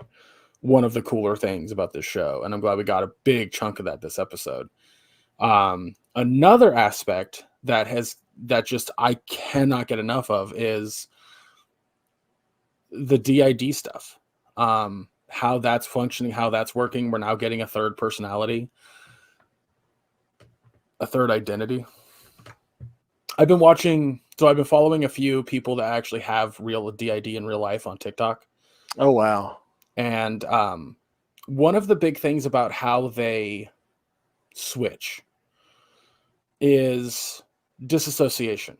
one of the cooler things about this show, and I'm glad we got a big chunk of that this episode. Another aspect that just I cannot get enough of is the DID stuff. How that's functioning, how that's working. We're now getting a third personality, a third identity. I've been following a few people that actually have real DID in real life on TikTok. Oh, wow. And one of the big things about how they switch is disassociation.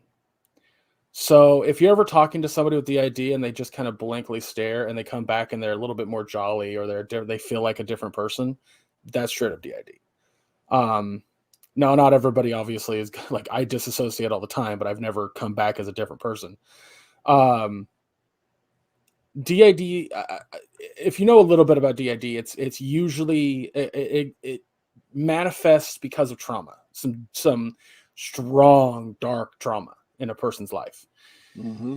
So if you're ever talking to somebody with DID and they just kind of blankly stare and they come back and they're a little bit more jolly or they feel like a different person, that's straight up DID. Now, not everybody obviously is like, I disassociate all the time, but I've never come back as a different person. DID, if you know a little bit about DID, it's usually it manifests because of trauma, some strong dark trauma in a person's life. Mm-hmm.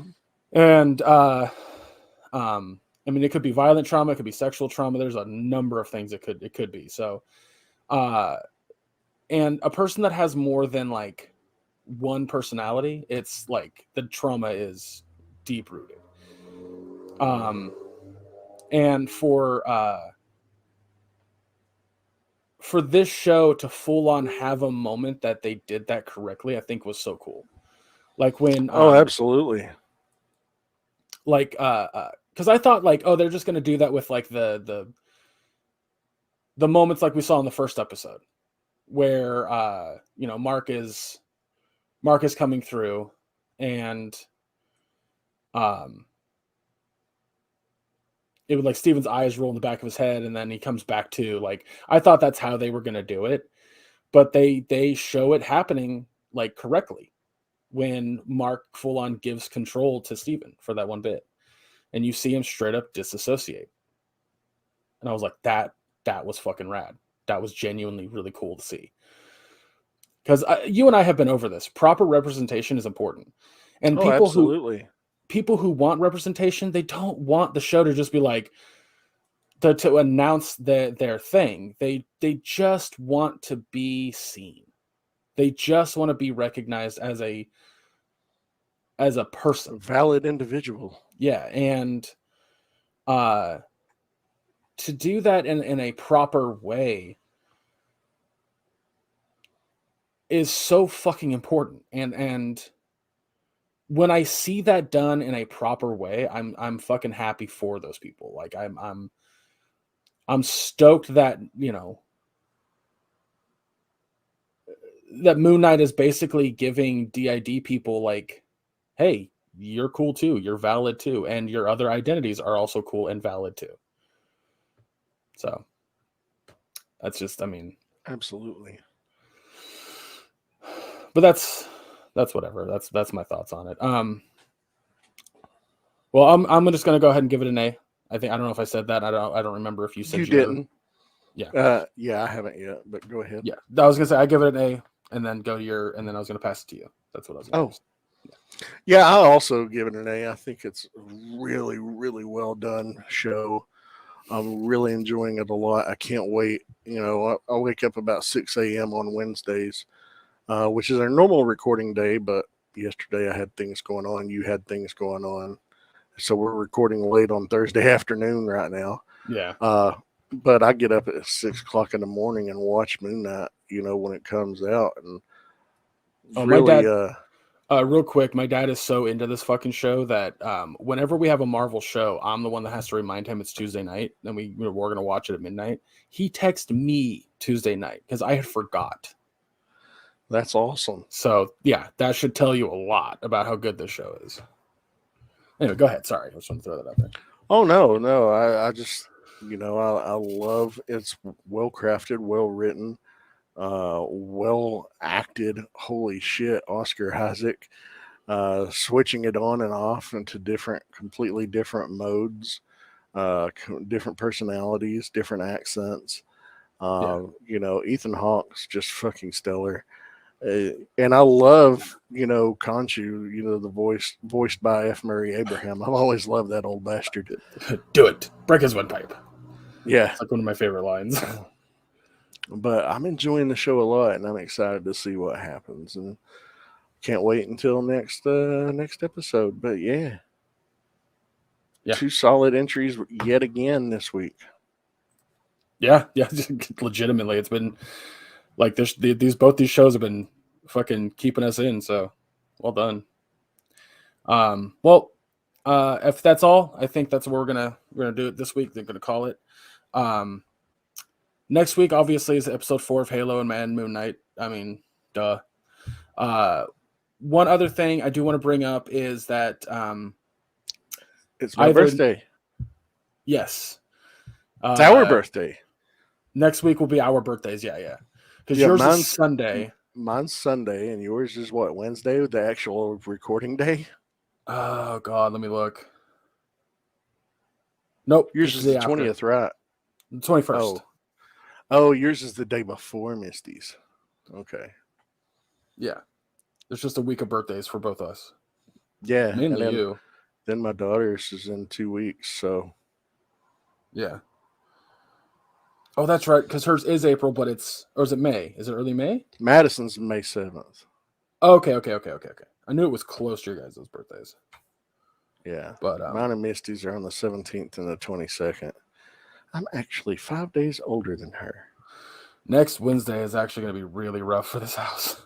And I mean, it could be violent trauma, it could be sexual trauma. There's a number of things it could be. So and a person that has more than like one personality, it's like the trauma is deep rooted. And for for this show to full on have a moment that they did that correctly, I think was so cool. Like when, Oh, absolutely. like, because I thought like, oh, they're just gonna do that with like the moments like we saw in the first episode, where you know, Mark is coming through, and it would like Steven's eyes roll in the back of his head, and then he comes back to. Like, I thought that's how they were gonna do it, but they show it happening like correctly when Mark full on gives control to Steven for that one bit, and you see him straight up disassociate, and I was like, that was fucking rad. That was genuinely really cool to see. Because you and I have been over this. Proper representation is important, and Oh, absolutely. people who want representation, they don't want the show to just be like to announce their thing. They just want to be seen. They just want to be recognized as a person, Valid individual. yeah, and to do that in a proper way is so fucking important. And when I see that done in a proper way, I'm fucking happy for those people. Like I'm stoked that, you know, that Moon Knight is basically giving DID people like, hey, you're cool too, you're valid too, and your other identities are also cool and valid too. So that's just, I mean, absolutely. But that's whatever. That's my thoughts on it. Well, I'm just gonna go ahead and give it an A. I don't know if I said that. I don't remember if you said you didn't. Yeah. Yeah, I haven't yet, but go ahead. Yeah, I was gonna say I give it an A, and then go to your, and then I was gonna pass it to you. That's what I was gonna do. Yeah, I'll also give it an A. I think it's a really, really well done show. I'm really enjoying it a lot. I can't wait. You know, I wake up about 6 a.m. on Wednesdays, which is our normal recording day, but yesterday I had things going on. You had things going on. So we're recording late on Thursday afternoon right now. Yeah. But I get up at 6 o'clock in the morning and watch Moon Knight, you know, when it comes out. And my dad, real quick, my dad is so into this fucking show that whenever we have a Marvel show, I'm the one that has to remind him it's Tuesday night, and we're going to watch it at midnight. He texted me Tuesday night because I had forgot. That's awesome. So, yeah, that should tell you a lot about how good this show is. Anyway, go ahead. Sorry, I just want to throw that out there. Oh, no. I just, you know, I love it's well crafted, well written, well acted. Holy shit, Oscar Isaac. Switching it on and off into completely different modes, different personalities, different accents. You know, Ethan Hawke's just fucking stellar. And I love, you know, Conchu, you know, the voiced by F. Murray Abraham. I've always loved that old bastard. Do it. Break his windpipe. Yeah. It's like one of my favorite lines. But I'm enjoying the show a lot, and I'm excited to see what happens. And can't wait until next episode. But yeah. 2 solid entries yet again this week. Yeah, legitimately, it's been like both these shows have been fucking keeping us in. So, well done. Well, if that's all, I think that's what we're gonna do it this week. They're gonna call it. Next week, obviously, is episode 4 of Halo and Moon Knight. I mean, duh. One other thing I do want to bring up is that it's my birthday. Yes. It's our birthday. Next week will be our birthdays. Yeah. Because yours is Sunday. Mine's Sunday, and yours is what, Wednesday, the actual recording day? Oh, God, let me look. Nope. Yours is the 20th, right? The 21st. Oh, yours is the day before Misty's. Okay. Yeah. There's just a week of birthdays for both us. Yeah. Mainly you. Then my daughter's is in 2 weeks, so. Yeah. Oh, that's right, because hers is April, but or is it May? Is it early May? Madison's May 7th. Okay. I knew it was close to your guys' birthdays. Yeah. But mine and Misty's are on the 17th and the 22nd. I'm actually 5 days older than her. Next Wednesday is actually going to be really rough for this house.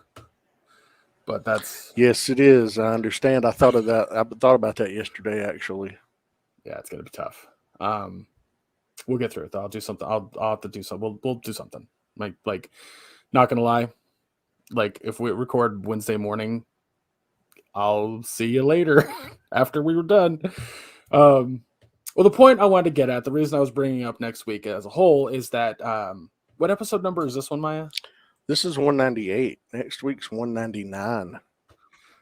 But that's... Yes, it is. I understand. I thought of that. I thought about that yesterday, actually. Yeah, it's going to be tough. We'll get through it, though. I'll do something. I'll have to do something. We'll do something. Like, not going to lie. Like, if we record Wednesday morning, I'll see you later after we were done. Well, the point I wanted to get at, the reason I was bringing up next week as a whole is that, what episode number is this one, Maya? This is 198. Next week's 199.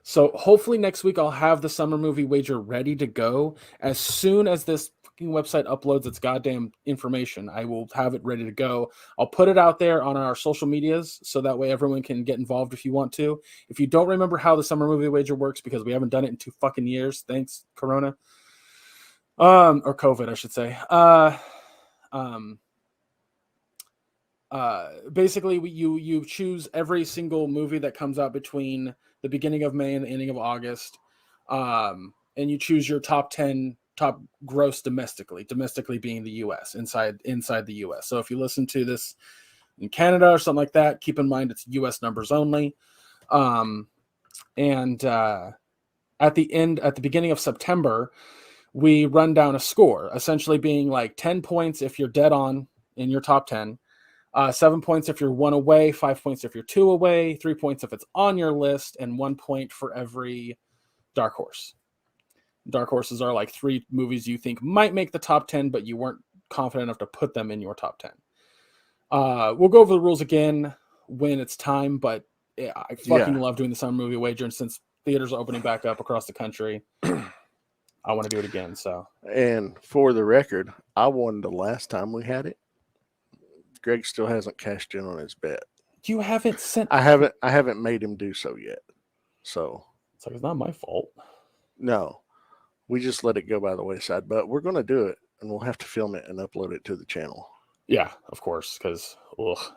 So hopefully next week I'll have the summer movie wager ready to go. As soon as this fucking website uploads its goddamn information, I will have it ready to go. I'll put it out there on our social medias so that way everyone can get involved if you want to. If you don't remember how the summer movie wager works, because we haven't done it in 2 fucking years, thanks Corona. Or COVID, I should say. Basically you choose every single movie that comes out between the beginning of May and the ending of August, and you choose your top 10 top gross domestically being the US, inside the US. So if you listen to this in Canada or something like that, keep in mind it's US numbers only. And at the beginning of September, we run down a score, essentially being like 10 points if you're dead on in your top 10, 7 points if you're 1 away, 5 points if you're 2 away, 3 points if it's on your list, and 1 point for every dark horse. Dark horses are like 3 movies you think might make the top 10, but you weren't confident enough to put them in your top 10. We'll go over the rules again when it's time, but I fucking love doing the summer movie wager, and since theaters are opening back up across the country, I want to do it again. So, and for the record, I won the last time we had it. Greg still hasn't cashed in on his bet. You haven't sent. I haven't made him do so yet. So it's like, it's not my fault. No, we just let it go by the wayside. But we're going to do it, and we'll have to film it and upload it to the channel. Yeah, of course, because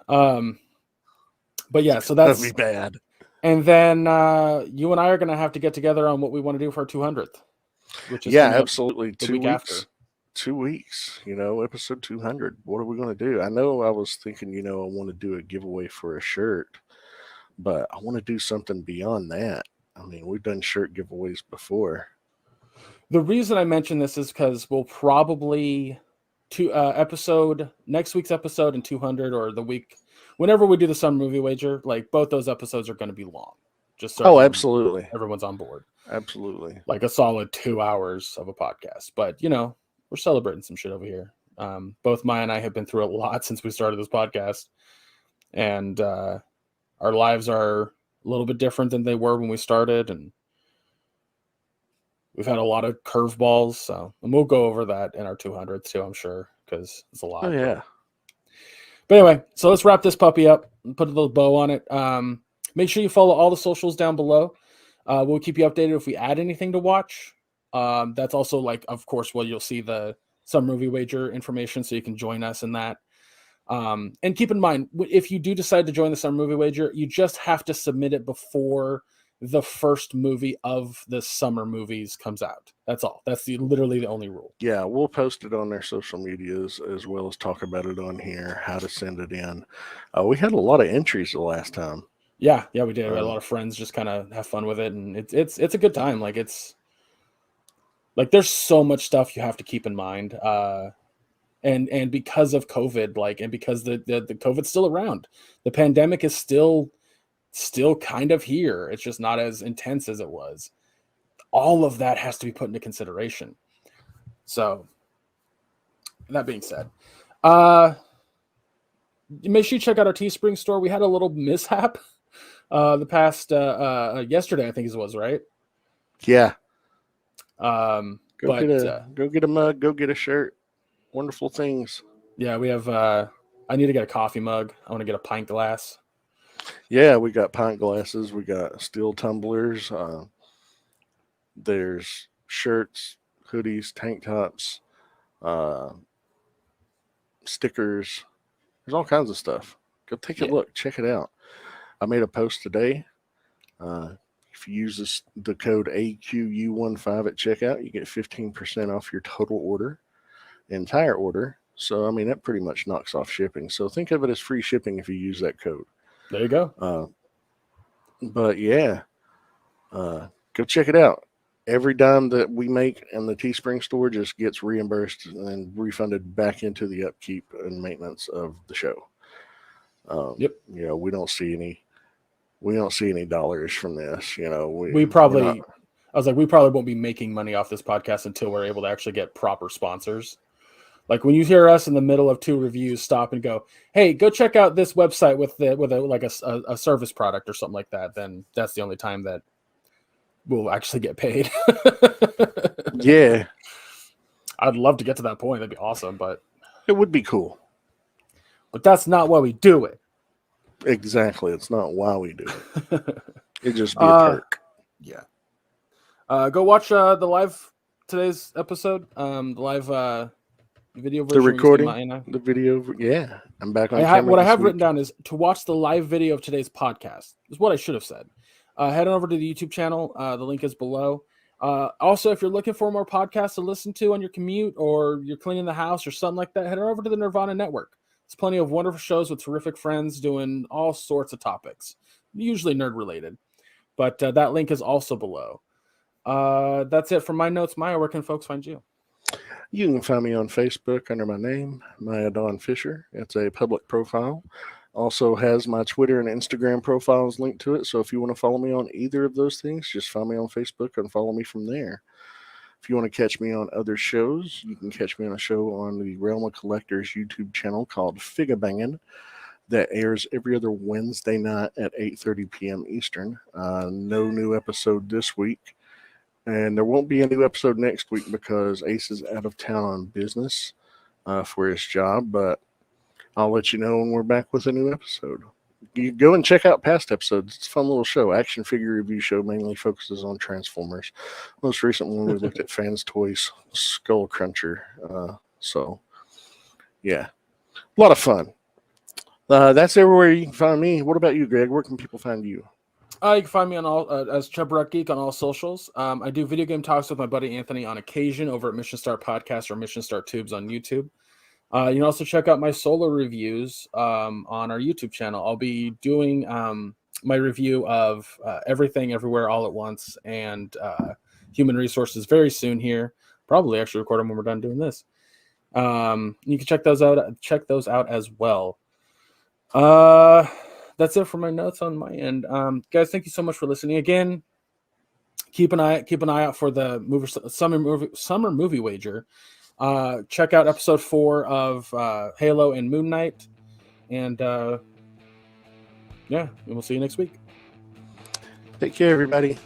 but yeah, so that's that'd be bad. And then you and I are going to have to get together on what we want to do for our 200th, which is absolutely 2 weeks after. 2 weeks, episode 200. What are we going to do? I know I was thinking, I want to do a giveaway for a shirt, but I want to do something beyond that. I mean, we've done shirt giveaways before. The reason I mention this is because we'll probably next week's episode and 200, or the week whenever we do the summer movie wager, like both those episodes are going to be long. Just so absolutely, everyone's on board. Absolutely, like a solid 2 hours of a podcast. But we're celebrating some shit over here. Both Maya and I have been through a lot since we started this podcast, and our lives are a little bit different than they were when we started, and we've had a lot of curveballs. And we'll go over that in our 200th too, I'm sure, because it's a lot. Oh yeah. But anyway, so let's wrap this puppy up and put a little bow on it. Make sure you follow all the socials down below. We'll keep you updated if we add anything to watch. That's also of course, you'll see the Summer Movie Wager information, so you can join us in that. And keep in mind, if you do decide to join the Summer Movie Wager, you just have to submit it before the first movie of the summer movies comes out. That's all. That's literally the only rule. Yeah, we'll post it on their social medias as well as talk about it on here, how to send it in. We had a lot of entries the last time. Yeah, we did. We had a lot of friends just kind of have fun with it, and it's a good time. There's so much stuff you have to keep in mind. And because of COVID, and because the COVID's still around, the pandemic is still kind of here. It's just not as intense as it was. All of that has to be put into consideration. So, that being said, make sure you check out our Teespring store. We had a little mishap the past yesterday, I think it was, right? Yeah. Go get a mug, go get a shirt. Wonderful things. Yeah, we have I need to get a coffee mug. I want to get a pint glass. Yeah, we got pint glasses, we got steel tumblers, there's shirts, hoodies, tank tops, stickers. There's all kinds of stuff. Go take a look, check it out. I made a post today. If you use the code AQU15 at checkout, you get 15% off your total order, entire order. So, I mean, that pretty much knocks off shipping. So think of it as free shipping if you use that code. There you go. But yeah, go check it out. Every dime that we make in the Teespring store just gets reimbursed and refunded back into the upkeep and maintenance of the show. Yep. You know, we don't see any dollars from this. You know, we probably won't be making money off this podcast until we're able to actually get proper sponsors. Like when you hear us in the middle of 2 reviews stop and go, hey, go check out this website with a service product or something like that, then that's the only time that we'll actually get paid. Yeah. I'd love to get to that point. That'd be awesome, but it would be cool. But that's not why we do it. Exactly. It's not why we do it. It'd just be a perk. Yeah. Go watch the live today's episode. The live video version. The recording, the video. Yeah. I'm back on camera. What I have written down is to watch the live video of today's podcast. Is what I should have said. Head on over to the YouTube channel. The link is below. Also, if you're looking for more podcasts to listen to on your commute or you're cleaning the house or something like that, head on over to the Nirvana Network. There's plenty of wonderful shows with terrific friends doing all sorts of topics, usually nerd related. But that link is also below. That's it for my notes. Maya, where can folks find you? You can find me on Facebook under my name, Maya Dawn Fisher. It's a public profile. Also has my Twitter and Instagram profiles linked to it. So if you want to follow me on either of those things, just find me on Facebook and follow me from there. If you want to catch me on other shows, you can catch me on a show on the Realm of Collectors YouTube channel called Figga Bangin' that airs every other Wednesday night at 8:30 p.m. Eastern. No new episode this week. And there won't be a new episode next week because Ace is out of town on business for his job. But I'll let you know when we're back with a new episode. You go and check out past episodes. It's a fun little show. Action figure review show mainly focuses on Transformers. Most recent one, we looked at Fans Toys Skull Cruncher. So, yeah, a lot of fun. That's everywhere you can find me. What about you, Greg? Where can people find you? You can find me on all as Chubrock Geek on all socials. I do video game talks with my buddy Anthony on occasion over at Mission Start Podcast or Mission Start Tubes on YouTube. You can also check out my solo reviews on our YouTube channel. I'll be doing my review of Everything Everywhere All at Once and Human Resources very soon here. Probably actually record them when we're done doing this. You can check those out. Check those out as well. That's it for my notes on my end. Guys, thank you so much for listening again. Keep an eye out for the summer movie wager. Check out episode 4 of Halo and Moon Knight. And yeah, we'll see you next week. Take care, everybody.